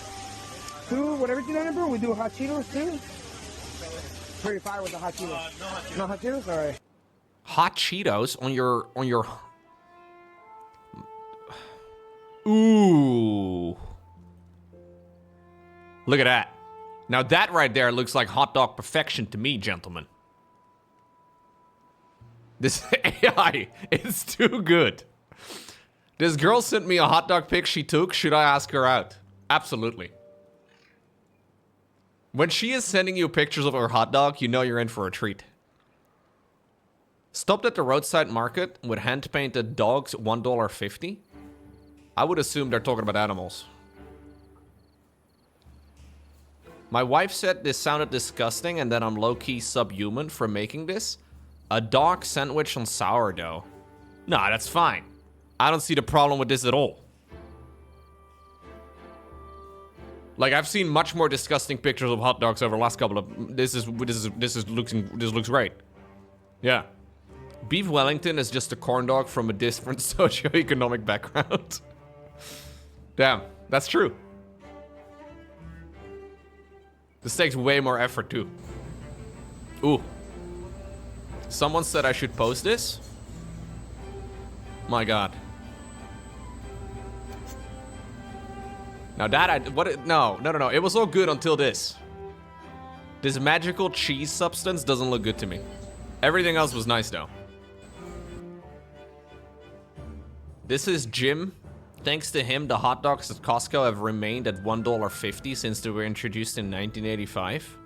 2, whatever you want, bro. We do hot Cheetos too. 35 with the hot Cheetos. No hot Cheetos. No hot Cheetos? Alright. Hot Cheetos on your... Ooh. Look at that. Now that right there looks like hot dog perfection to me, gentlemen. This AI is too good. This girl sent me a hot dog pic she took. Should I ask her out? Absolutely. When she is sending you pictures of her hot dog, you know you're in for a treat. Stopped at the roadside market with hand-painted dogs, $1.50. I would assume they're talking about animals. My wife said this sounded disgusting and that I'm low-key subhuman for making this. A dog sandwich on sourdough. Nah, that's fine. I don't see the problem with this at all. Like, I've seen much more disgusting pictures of hot dogs over the last couple of... This looks great. Yeah. Beef Wellington is just a corn dog from a different socioeconomic background. Damn, that's true. This takes way more effort, too. Ooh. Someone said I should post this. My God. Now that no. It was all good until this. This magical cheese substance doesn't look good to me. Everything else was nice, though. This is Jim. Thanks to him, the hot dogs at Costco have remained at $1.50 since they were introduced in 1985.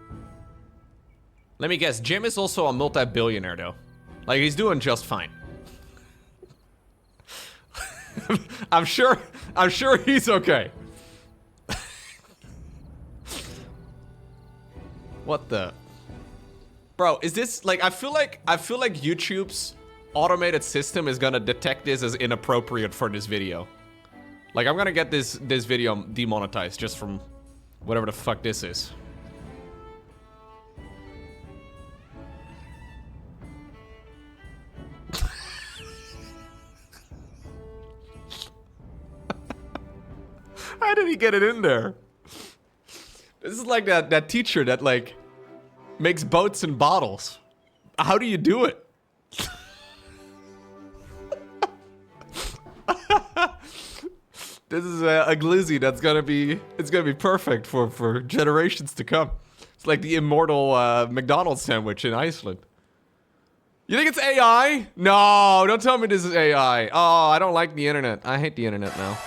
Let me guess, Jim is also a multi-billionaire, though. Like, he's doing just fine. I'm sure he's okay. What the? Bro, is this like I feel like YouTube's automated system is gonna detect this as inappropriate for this video. Like, I'm gonna get this video demonetized just from whatever the fuck this is. How did he get it in there? This is like that teacher that, like, makes boats and bottles. How do you do it? This is a glizzy that's gonna be perfect for generations to come. It's like the immortal McDonald's sandwich in Iceland. You think it's AI? No, don't tell me this is AI. Oh, I don't like the internet. I hate the internet now.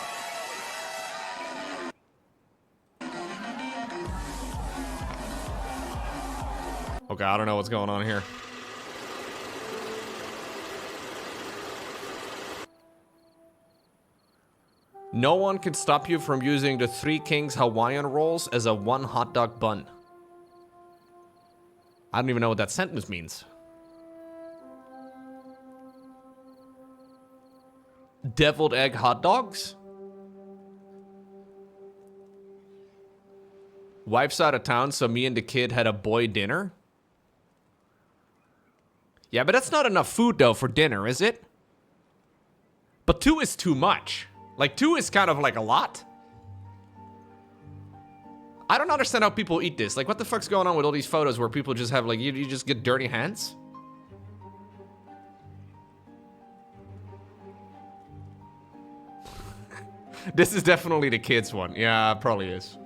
Okay, I don't know what's going on here. No one can stop you from using the Three Kings Hawaiian rolls as a one hot dog bun. I don't even know what that sentence means. Deviled egg hot dogs? Wife's out of town, so me and the kid had a boy dinner. Yeah, but that's not enough food, though, for dinner, is it? But 2 is too much. Like, 2 is kind of like a lot. I don't understand how people eat this. Like, what the fuck's going on with all these photos where people just have, like, you just get dirty hands? This is definitely the kids one. Yeah, probably is.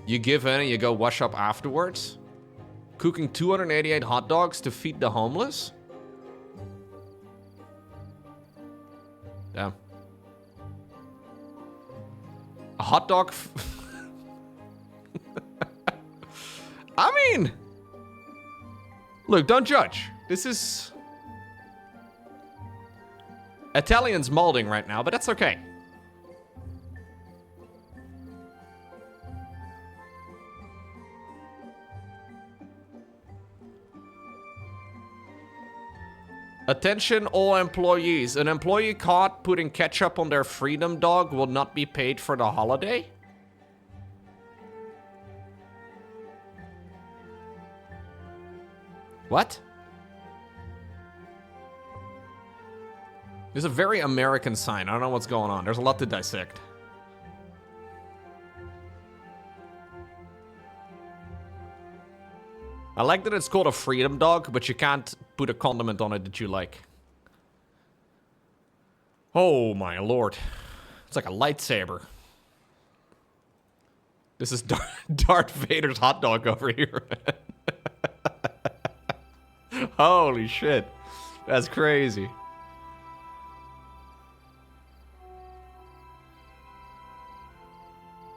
You give in and you go wash up afterwards? Cooking 288 hot dogs to feed the homeless? Damn. A hot dog... I mean... Look, don't judge. This is... Italian's molding right now, but that's okay. Attention all employees. An employee caught putting ketchup on their freedom dog will not be paid for the holiday? What? There's a very American sign. I don't know what's going on. There's a lot to dissect. I like that it's called a freedom dog, but you can't put a condiment on it that you like. Oh my lord. It's like a lightsaber. This is Darth Vader's hot dog over here. Holy shit. That's crazy.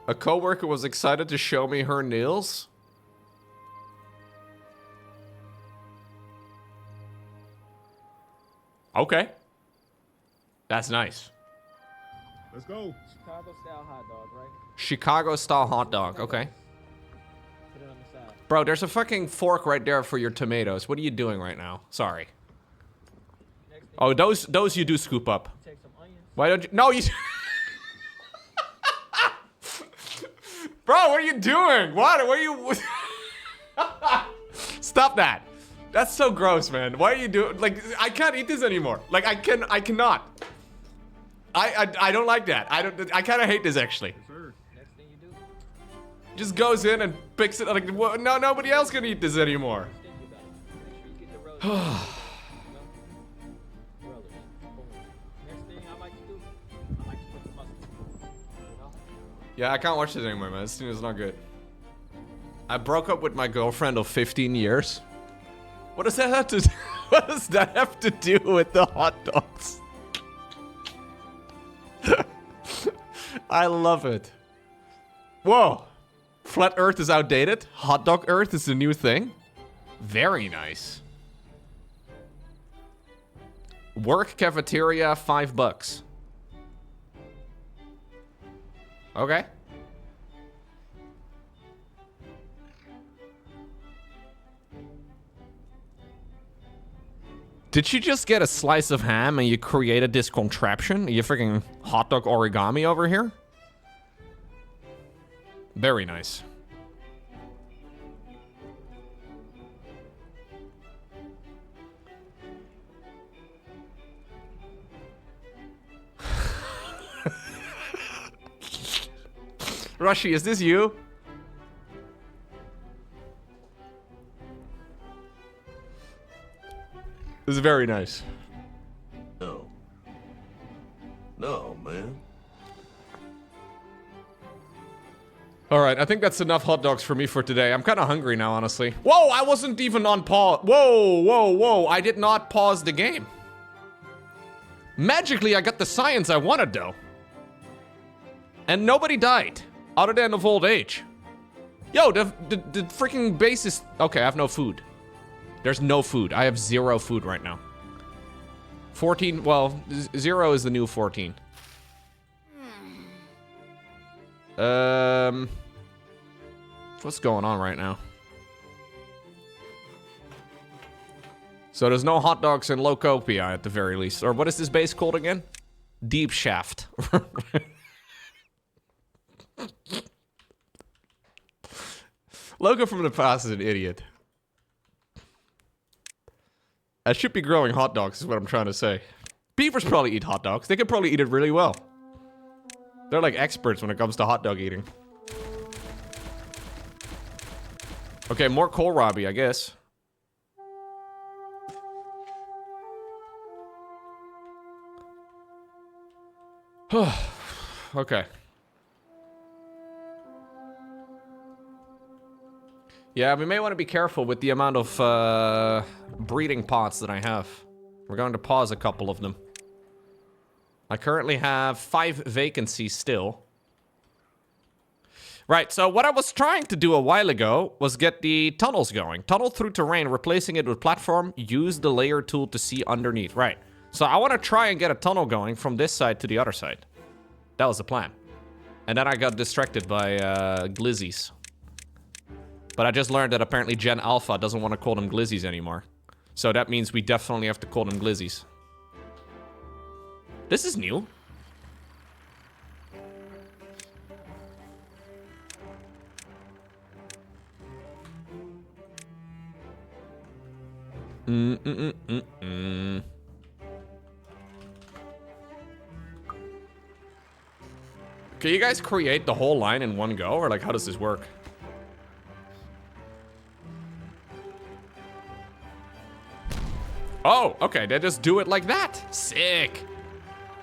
A coworker was excited to show me her nails. Okay. That's nice. Let's go. Chicago style hot dog, right? Chicago style hot dog. Okay. Put it on the side. Bro, there's a fucking fork right there for your tomatoes. What are you doing right now? Sorry. Oh, those you do scoop up. Take some onions. Why don't you? No, you. Bro, what are you doing? What are you? Stop that. That's so gross, man. Why are you doing? Like, I can't eat this anymore. Like, I cannot. I don't like that. I kind of hate this actually. Yes, sir. Next thing you do, Just goes in and picks it. Like, no, nobody else can eat this anymore. next thing you got. Make sure you get the relish. Relish. Boom. Next thing I like to do, I like to put the mustard. You know? Yeah, I can't watch this anymore, man. This thing is not good. I broke up with my girlfriend of 15 years. What does that have to? What does that have to do with the hot dogs? I love it. Whoa. Flat Earth is outdated. Hot dog Earth is the new thing. Very nice. Work cafeteria, $5. Okay. Did you just get a slice of ham and you created this contraption? Are you freaking hot dog origami over here? Very nice. Rushy, is this you? This is very nice. No. No, man. Alright, I think that's enough hot dogs for me for today. I'm kind of hungry now, honestly. Whoa, I wasn't even on pause. Whoa, whoa, whoa. I did not pause the game. Magically, I got the science I wanted, though. And nobody died, other than of old age. Yo, the freaking base is... Okay, I have no food. There's no food. I have 0 food right now. 14, well, 0 is the new 14. What's going on right now? So there's no hot dogs in Locopia at the very least. Or what is this base called again? Deep Shaft. Loco from the past is an idiot. I should be growing hot dogs is what I'm trying to say. Beavers probably eat hot dogs. They could probably eat it really well. They're like experts when it comes to hot dog eating. Okay, more kohlrabi, I guess. Okay. Yeah, we may want to be careful with the amount of breeding pots that I have. We're going to pause a couple of them. I currently have 5 vacancies still. Right, so what I was trying to do a while ago was get the tunnels going. Tunnel through terrain, replacing it with platform, use the layer tool to see underneath. Right, so I want to try and get a tunnel going from this side to the other side. That was the plan. And then I got distracted by glizzies. But I just learned that apparently Gen Alpha doesn't want to call them glizzies anymore. So that means we definitely have to call them glizzies. This is new. Can you guys create the whole line in one go, or like how does this work? Oh, okay, they just do it like that. Sick.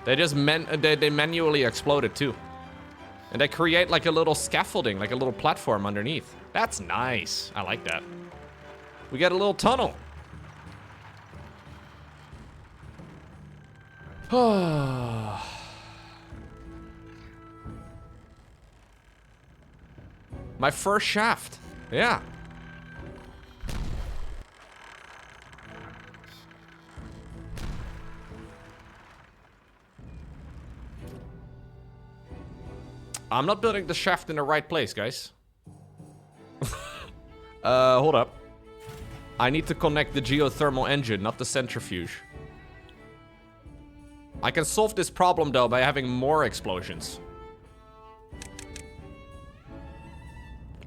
They just they manually explode it too. And they create like a little scaffolding, like a little platform underneath. That's nice. I like that. We got a little tunnel. My first shaft. Yeah. I'm not building the shaft in the right place, guys. Hold up. I need to connect the geothermal engine, not the centrifuge. I can solve this problem, though, by having more explosions.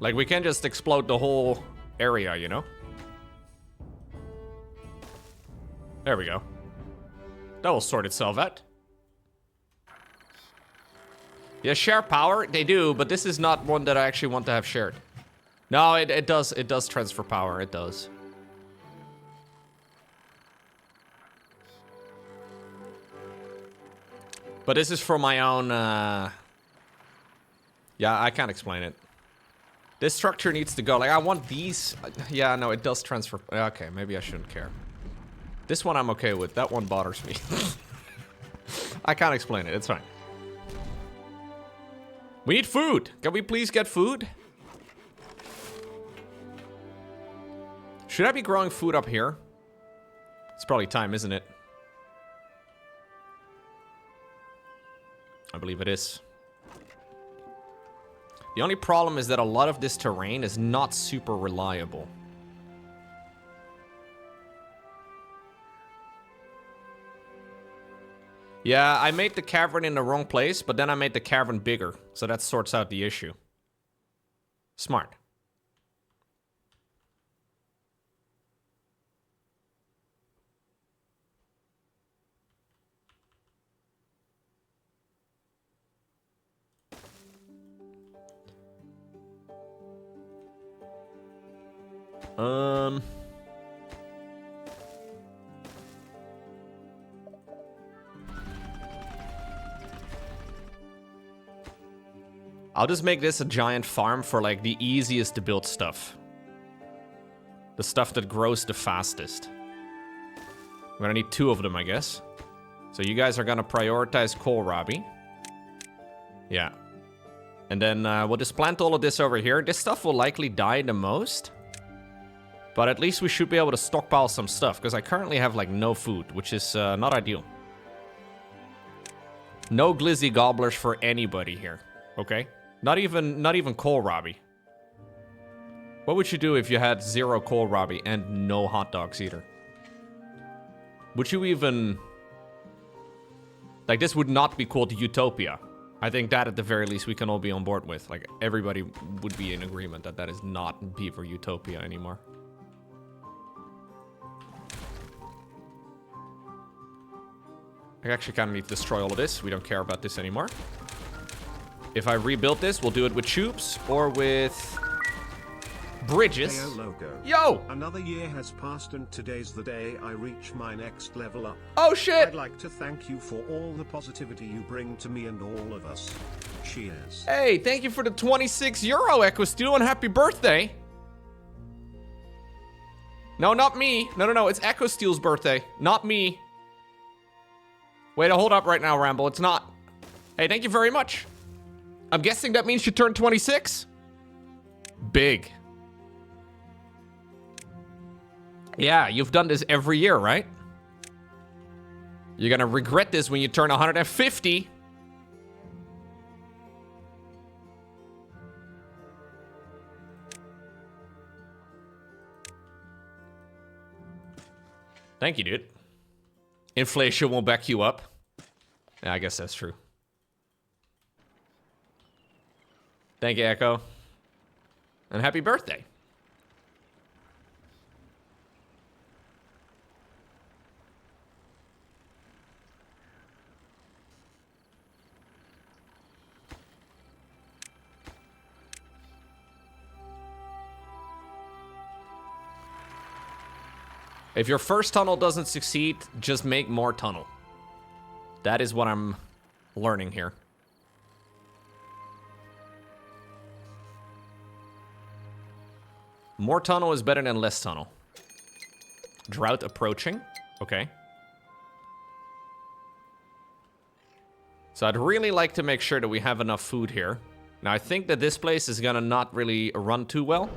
Like, we can't just explode the whole area, you know? There we go. That will sort itself out. Yeah, share power, they do, but this is not one that I actually want to have shared. No, it does transfer power, it does. But this is for my own, yeah, I can't explain it. This structure needs to go, like, I want these, yeah, no, it does transfer, okay, maybe I shouldn't care. This one I'm okay with, that one bothers me. I can't explain it, it's fine. We need food. Can we please get food? Should I be growing food up here? It's probably time, isn't it? I believe it is. The only problem is that a lot of this terrain is not super reliable. Yeah, I made the cavern in the wrong place, but then I made the cavern bigger, so that sorts out the issue. Smart. I'll just make this a giant farm for like the easiest to build stuff. The stuff that grows the fastest. I'm gonna need 2 of them, I guess. So you guys are gonna prioritize kohlrabi. Yeah. And then we'll just plant all of this over here. This stuff will likely die the most. But at least we should be able to stockpile some stuff. Because I currently have like no food, which is not ideal. No glizzy gobblers for anybody here. Okay? Not even kohlrabi. What would you do if you had 0 kohlrabi and no hot dogs either? Would you even... Like, this would not be called utopia. I think that, at the very least, we can all be on board with. Like, everybody would be in agreement that that is not beaver utopia anymore. I actually kind of need to destroy all of this. We don't care about this anymore. If I rebuild this, we'll do it with tubes or with bridges. Heyo logo. Yo! Another year has passed and today's the day I reach my next level up. Oh, shit! I'd like to thank you for all the positivity you bring to me and all of us. Cheers. Hey, thank you for the 26 euro, Echo Steel, and happy birthday. No, not me. No, it's Echo Steel's birthday, not me. Wait, hold up right now, Rambo. It's not. Hey, thank you very much. I'm guessing that means you turned 26? Big. Yeah, you've done this every year, right? You're gonna regret this when you turn 150. Thank you, dude. Inflation will back you up. Yeah, I guess that's true. Thank you, Echo. And happy birthday. If your first tunnel doesn't succeed, just make more tunnel. That is what I'm learning here. More tunnel is better than less tunnel. Drought approaching. Okay. So I'd really like to make sure that we have enough food here. Now, I think that this place is gonna not really run too well.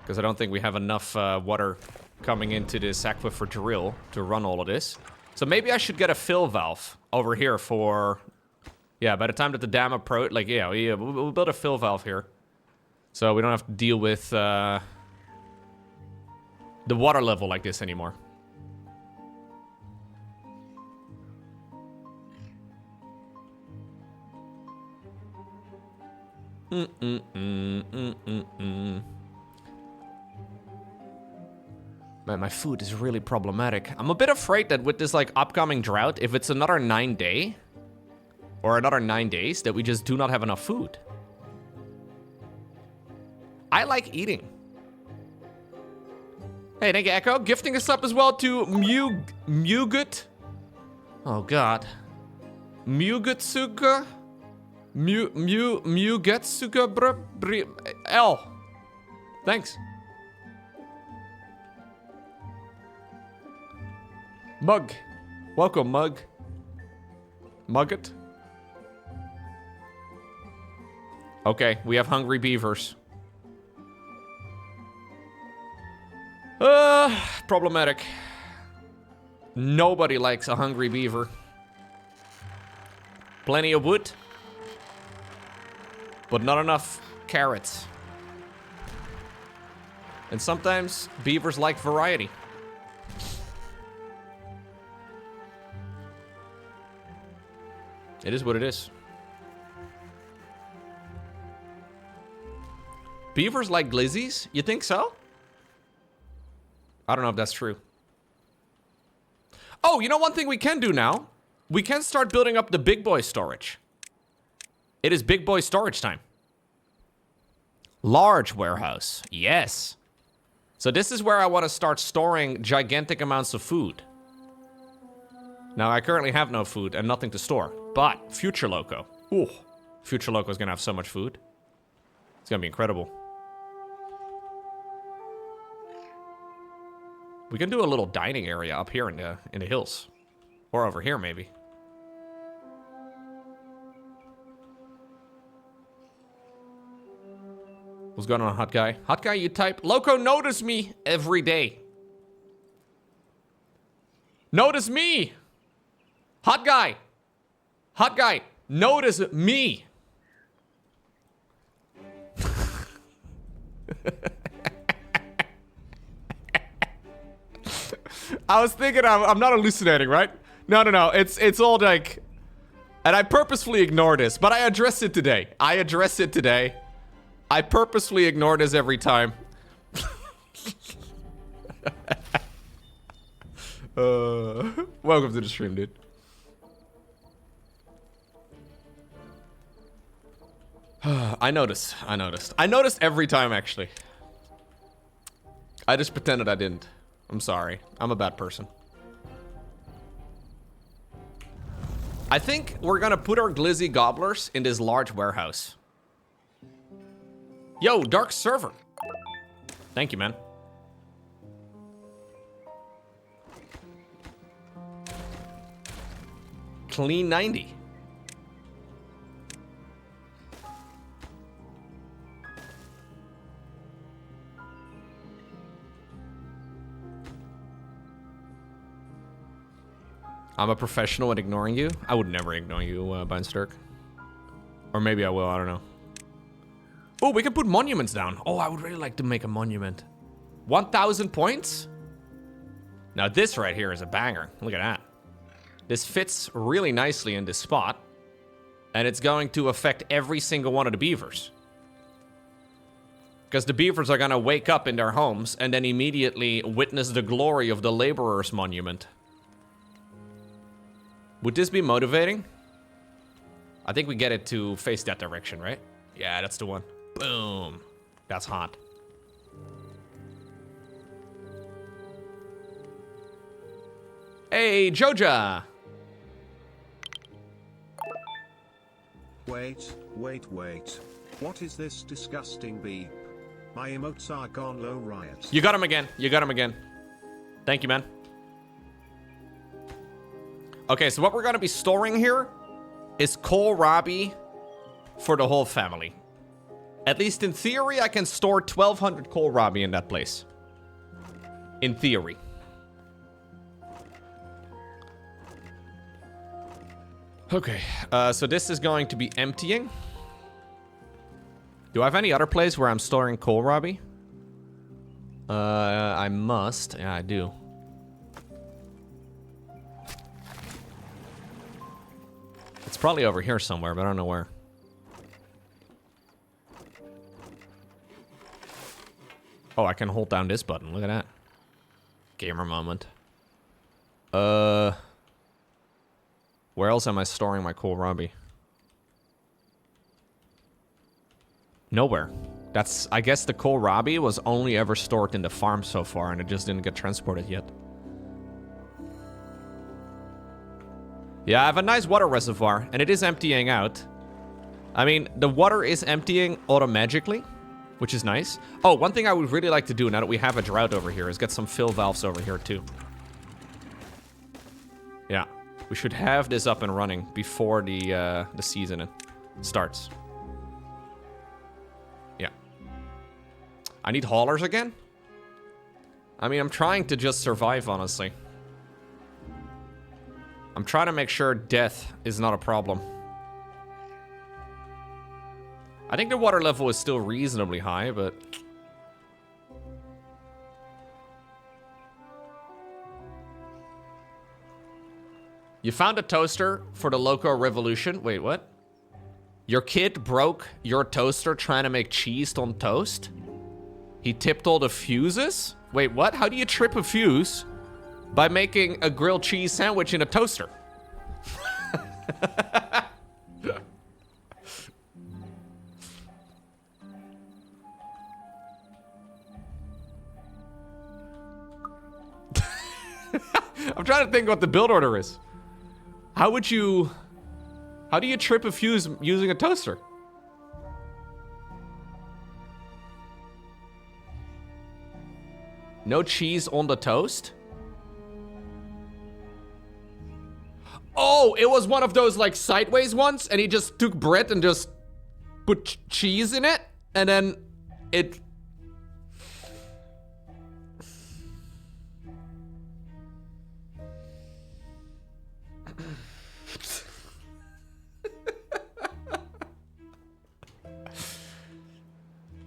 Because I don't think we have enough water coming into this aquifer drill to run all of this. So maybe I should get a fill valve over here for... Yeah, by the time that the dam approach... Like, yeah, we'll build a fill valve here. So we don't have to deal with the water level like this anymore. Man, my food is really problematic. I'm a bit afraid that with this, like, upcoming drought, if it's another 9 day, or another 9 days, that we just do not have enough food. I like eating. Hey, thank you, Echo. Gifting us up as well to Mugut. Oh, God. Mugutsuka? Mugetsuka L. Thanks. Mug. Welcome, Mug. Mugget. Okay, we have hungry beavers. Problematic. Nobody likes a hungry beaver. Plenty of wood. But not enough carrots. And sometimes beavers like variety. It is what it is. Beavers like glizzies? You think so? I don't know if that's true. Oh, you know one thing we can do now? We can start building up the big boy storage. It is big boy storage time. Large warehouse. Yes. So this is where I want to start storing gigantic amounts of food. Now, I currently have no food and nothing to store. But, future loco. Ooh. Future Loco is gonna have so much food. It's gonna be incredible. We can do a little dining area up here in the hills. Or over here, maybe. What's going on, Hot Guy? Hot Guy, you type, Loco, notice me every day. Notice me! Hot Guy! Hot Guy, notice me! I was thinking I'm not hallucinating, right? No. It's all like... And I purposefully ignore this, but I address it today. I purposefully ignore this every time. Welcome to the stream, dude. I noticed every time, actually. I just pretended I didn't. I'm sorry. I'm a bad person. I think we're gonna put our glizzy gobblers in this large warehouse. Yo, Dark Server. Thank you, man. Clean 90. I'm a professional at ignoring you. I would never ignore you, Beinsturk. Or maybe I will, I don't know. Oh, we can put monuments down. Oh, I would really like to make a monument. 1,000 points? Now this right here is a banger. Look at that. This fits really nicely in this spot. And it's going to affect every single one of the beavers. Because the beavers are gonna wake up in their homes and then immediately witness the glory of the laborers monument. Would this be motivating? I think we get it to face that direction, right? Yeah, that's the one. Boom. That's hot. Hey, Joja! Wait. What is this disgusting beep? My emotes are gone low riot. You got him again. Thank you, man. Okay, so what we're gonna be storing here is kohlrabi for the whole family. At least in theory, I can store 1,200 kohlrabi in that place. In theory. Okay, so this is going to be emptying. Do I have any other place where I'm storing kohlrabi? I must. Yeah, I do. It's probably over here somewhere, but I don't know where. Oh, I can hold down this button. Look at that. Gamer moment. Where else am I storing my kohlrabi? Nowhere. That's, I guess the kohlrabi was only ever stored in the farm so far, and it just didn't get transported yet. Yeah, I have a nice water reservoir, and it is emptying out. I mean, the water is emptying auto-magically, which is nice. Oh, one thing I would really like to do now that we have a drought over here is get some fill valves over here, too. Yeah, we should have this up and running before the season starts. Yeah. I need haulers again? I mean, I'm trying to just survive, honestly. I'm trying to make sure death is not a problem. I think the water level is still reasonably high, but... You found a toaster for the Loco Revolution? Wait, what? Your kid broke your toaster trying to make cheese on toast? He tipped all the fuses? Wait, what? How do you trip a fuse? By making a grilled cheese sandwich in a toaster. I'm trying to think what the build order is. How would you How do you trip a fuse using a toaster? No cheese on the toast? Oh, it was one of those like sideways ones, and he just took bread and just put cheese in it, and then it...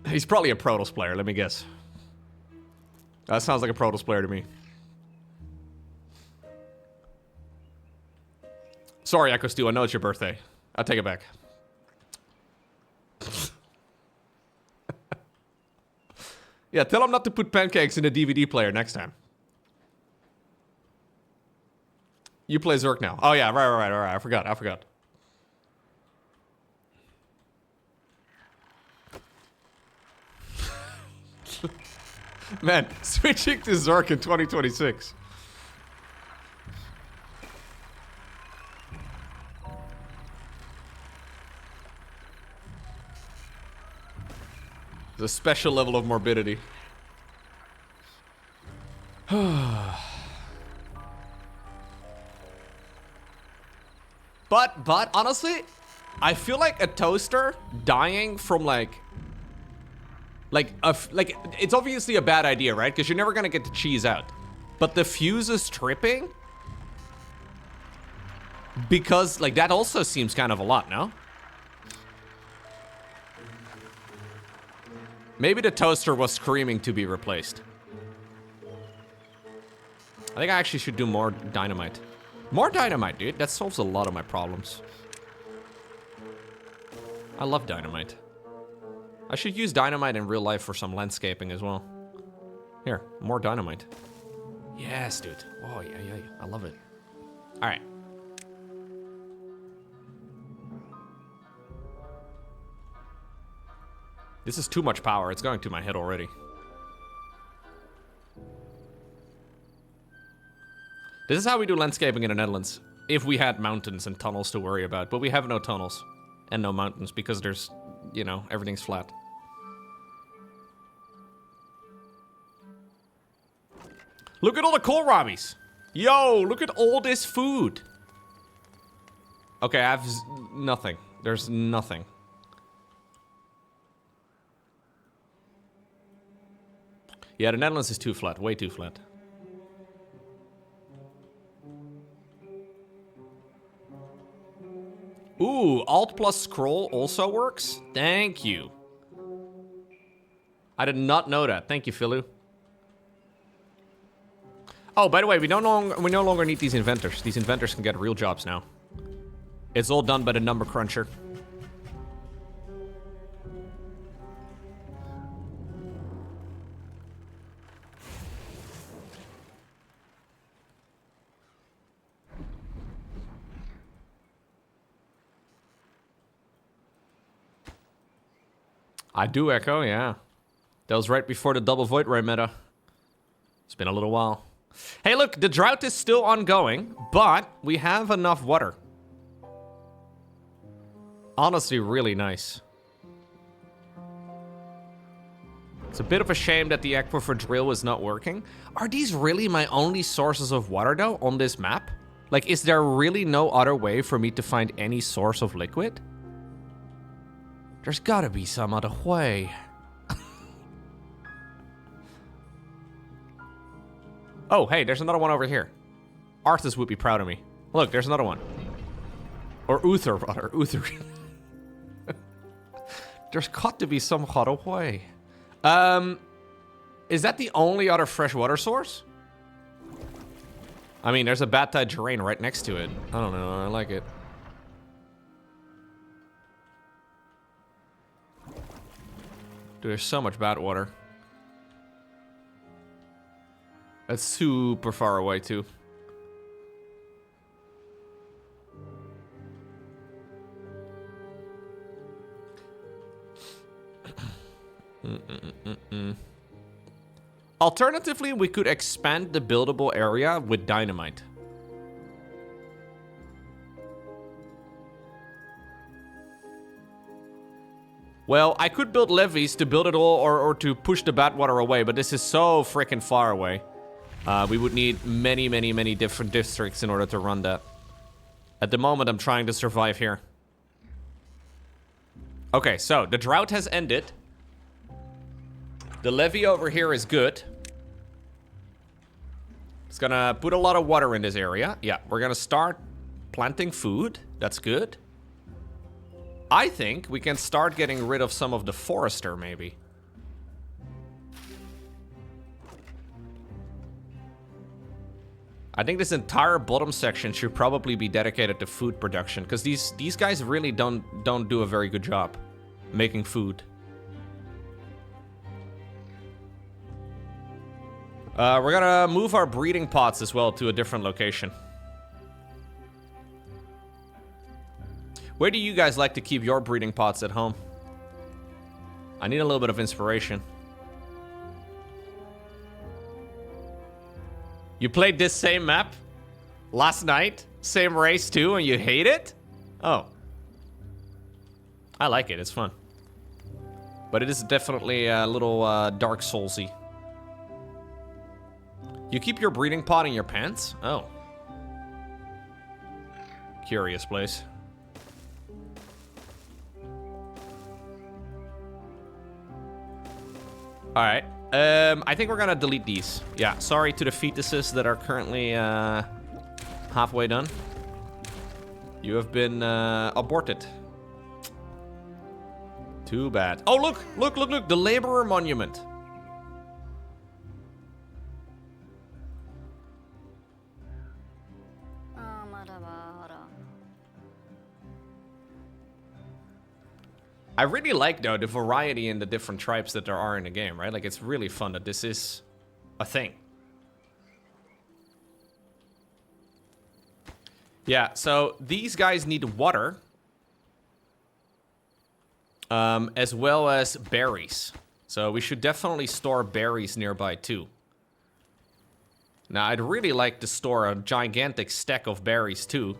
He's probably a Protoss player, let me guess. That sounds like a Protoss player to me. Sorry, Echo Stu, I know it's your birthday. I'll take it back. Yeah, tell him not to put pancakes in the DVD player next time. You play Zerk now. Oh yeah, right. I forgot. Man, switching to Zerk in 2026. It's a special level of morbidity. But honestly, I feel like a toaster dying from like it's obviously a bad idea, right? Because you're never gonna get the cheese out. But the fuse is tripping, because like that also seems kind of a lot, no? Maybe the toaster was screaming to be replaced. I think I actually should do more dynamite. More dynamite, dude. That solves a lot of my problems. I love dynamite. I should use dynamite in real life for some landscaping as well. Here, more dynamite. Yes, dude. Oh, yeah. I love it. All right. This is too much power. It's going to my head already. This is how we do landscaping in the Netherlands. If we had mountains and tunnels to worry about. But we have no tunnels and no mountains because there's, you know, everything's flat. Look at all the kohlrabis. Yo, look at all this food. Okay, I have nothing. There's nothing. Yeah, the Netherlands is too flat. Way too flat. Ooh, Alt plus scroll also works? Thank you. I did not know that. Thank you, Philu. Oh, by the way, we no longer need these inventors. These inventors can get real jobs now. It's all done by the number cruncher. I do, Echo, yeah. That was right before the double Void Ray meta. It's been a little while. Hey, look, the drought is still ongoing, but we have enough water. Honestly, really nice. It's a bit of a shame that the aquifer drill is not working. Are these really my only sources of water, though, on this map? Like, is there really no other way for me to find any source of liquid? There's gotta be some other way. Oh, hey, there's another one over here. Arthas would be proud of me. Look, there's another one. Or Uther, brother. Uther. There's got to be some other way. Is that the only other freshwater source? I mean, there's a bad tide terrain right next to it. I don't know, I like it. Dude, there's so much bad water. That's super far away, too. Alternatively, we could expand the buildable area with dynamite. Well, I could build levees to build it all or to push the bad water away, but this is so freaking far away. We would need many, many, many different districts in order to run that. At the moment, I'm trying to survive here. Okay, so the drought has ended. The levee over here is good. It's gonna put a lot of water in this area. Yeah, we're gonna start planting food. That's good. I think we can start getting rid of some of the forester, maybe. I think this entire bottom section should probably be dedicated to food production, because these guys really don't do a very good job making food. We're gonna move our breeding pots as well to a different location. Where do you guys like to keep your breeding pots at home? I need a little bit of inspiration. You played this same map last night? Same race too, and you hate it? Oh. I like it, it's fun. But it is definitely a little Dark Soulsy. You keep your breeding pot in your pants? Oh. Curious place. Alright. I think we're gonna delete these. Yeah, sorry to the fetuses that are currently halfway done. You have been aborted. Too bad. Oh, look! Look, look, look! The Laborer Monument. I really like, though, the variety in the different tribes that there are in the game, right? Like, it's really fun that this is a thing. Yeah, so these guys need water. As well as berries. So we should definitely store berries nearby, too. Now, I'd really like to store a gigantic stack of berries, too.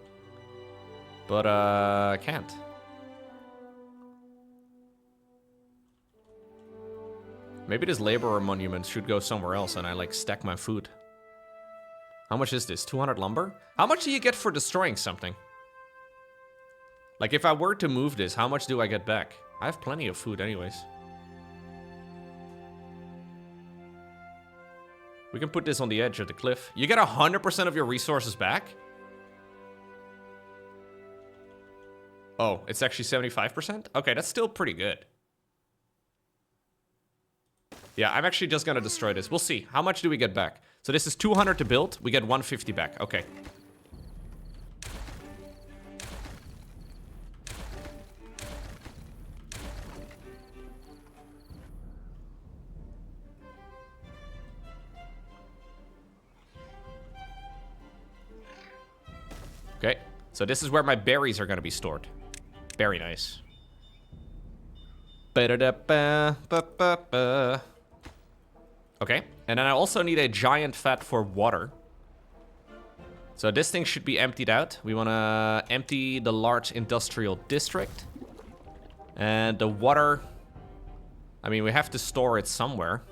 But, I can't. Maybe this Laborer Monument should go somewhere else and I, like, stack my food. How much is this? 200 lumber? How much do you get for destroying something? Like, if I were to move this, how much do I get back? I have plenty of food anyways. We can put this on the edge of the cliff. You get 100% of your resources back? Oh, it's actually 75%? Okay, that's still pretty good. Yeah, I'm actually just gonna destroy this. We'll see. How much do we get back? So this is 200 to build. We get 150 back. Okay. Okay. So this is where my berries are gonna be stored. Very nice. Okay, and then I also need a giant vat for water. So this thing should be emptied out. We want to empty the large industrial district. And the water... I mean, we have to store it somewhere.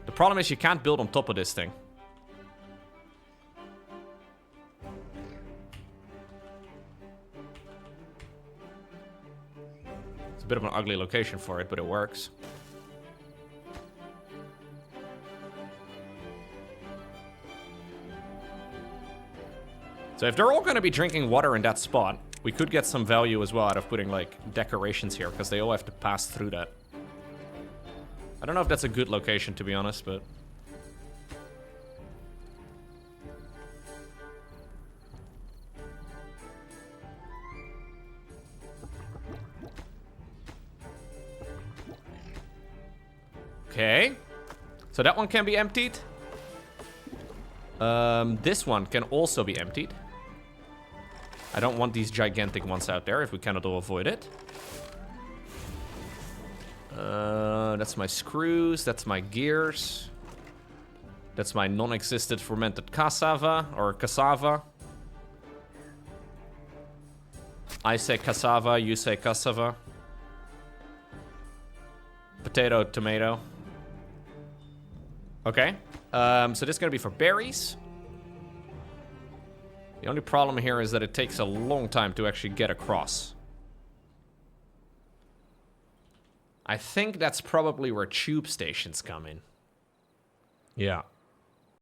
The problem is you can't build on top of this thing. A bit of an ugly location for it, but it works. So if they're all going to be drinking water in that spot, we could get some value as well out of putting, like, decorations here, because they all have to pass through that. I don't know if that's a good location, to be honest, but... Okay, so that one can be emptied. This one can also be emptied. I don't want these gigantic ones out there if we cannot avoid it. That's my screws, that's my gears. That's my non-existent fermented cassava, or cassava. I say cassava, you say cassava. Potato, tomato. Okay. So this is gonna be for berries. The only problem here is that it takes a long time to actually get across. I think that's probably where tube stations come in. Yeah.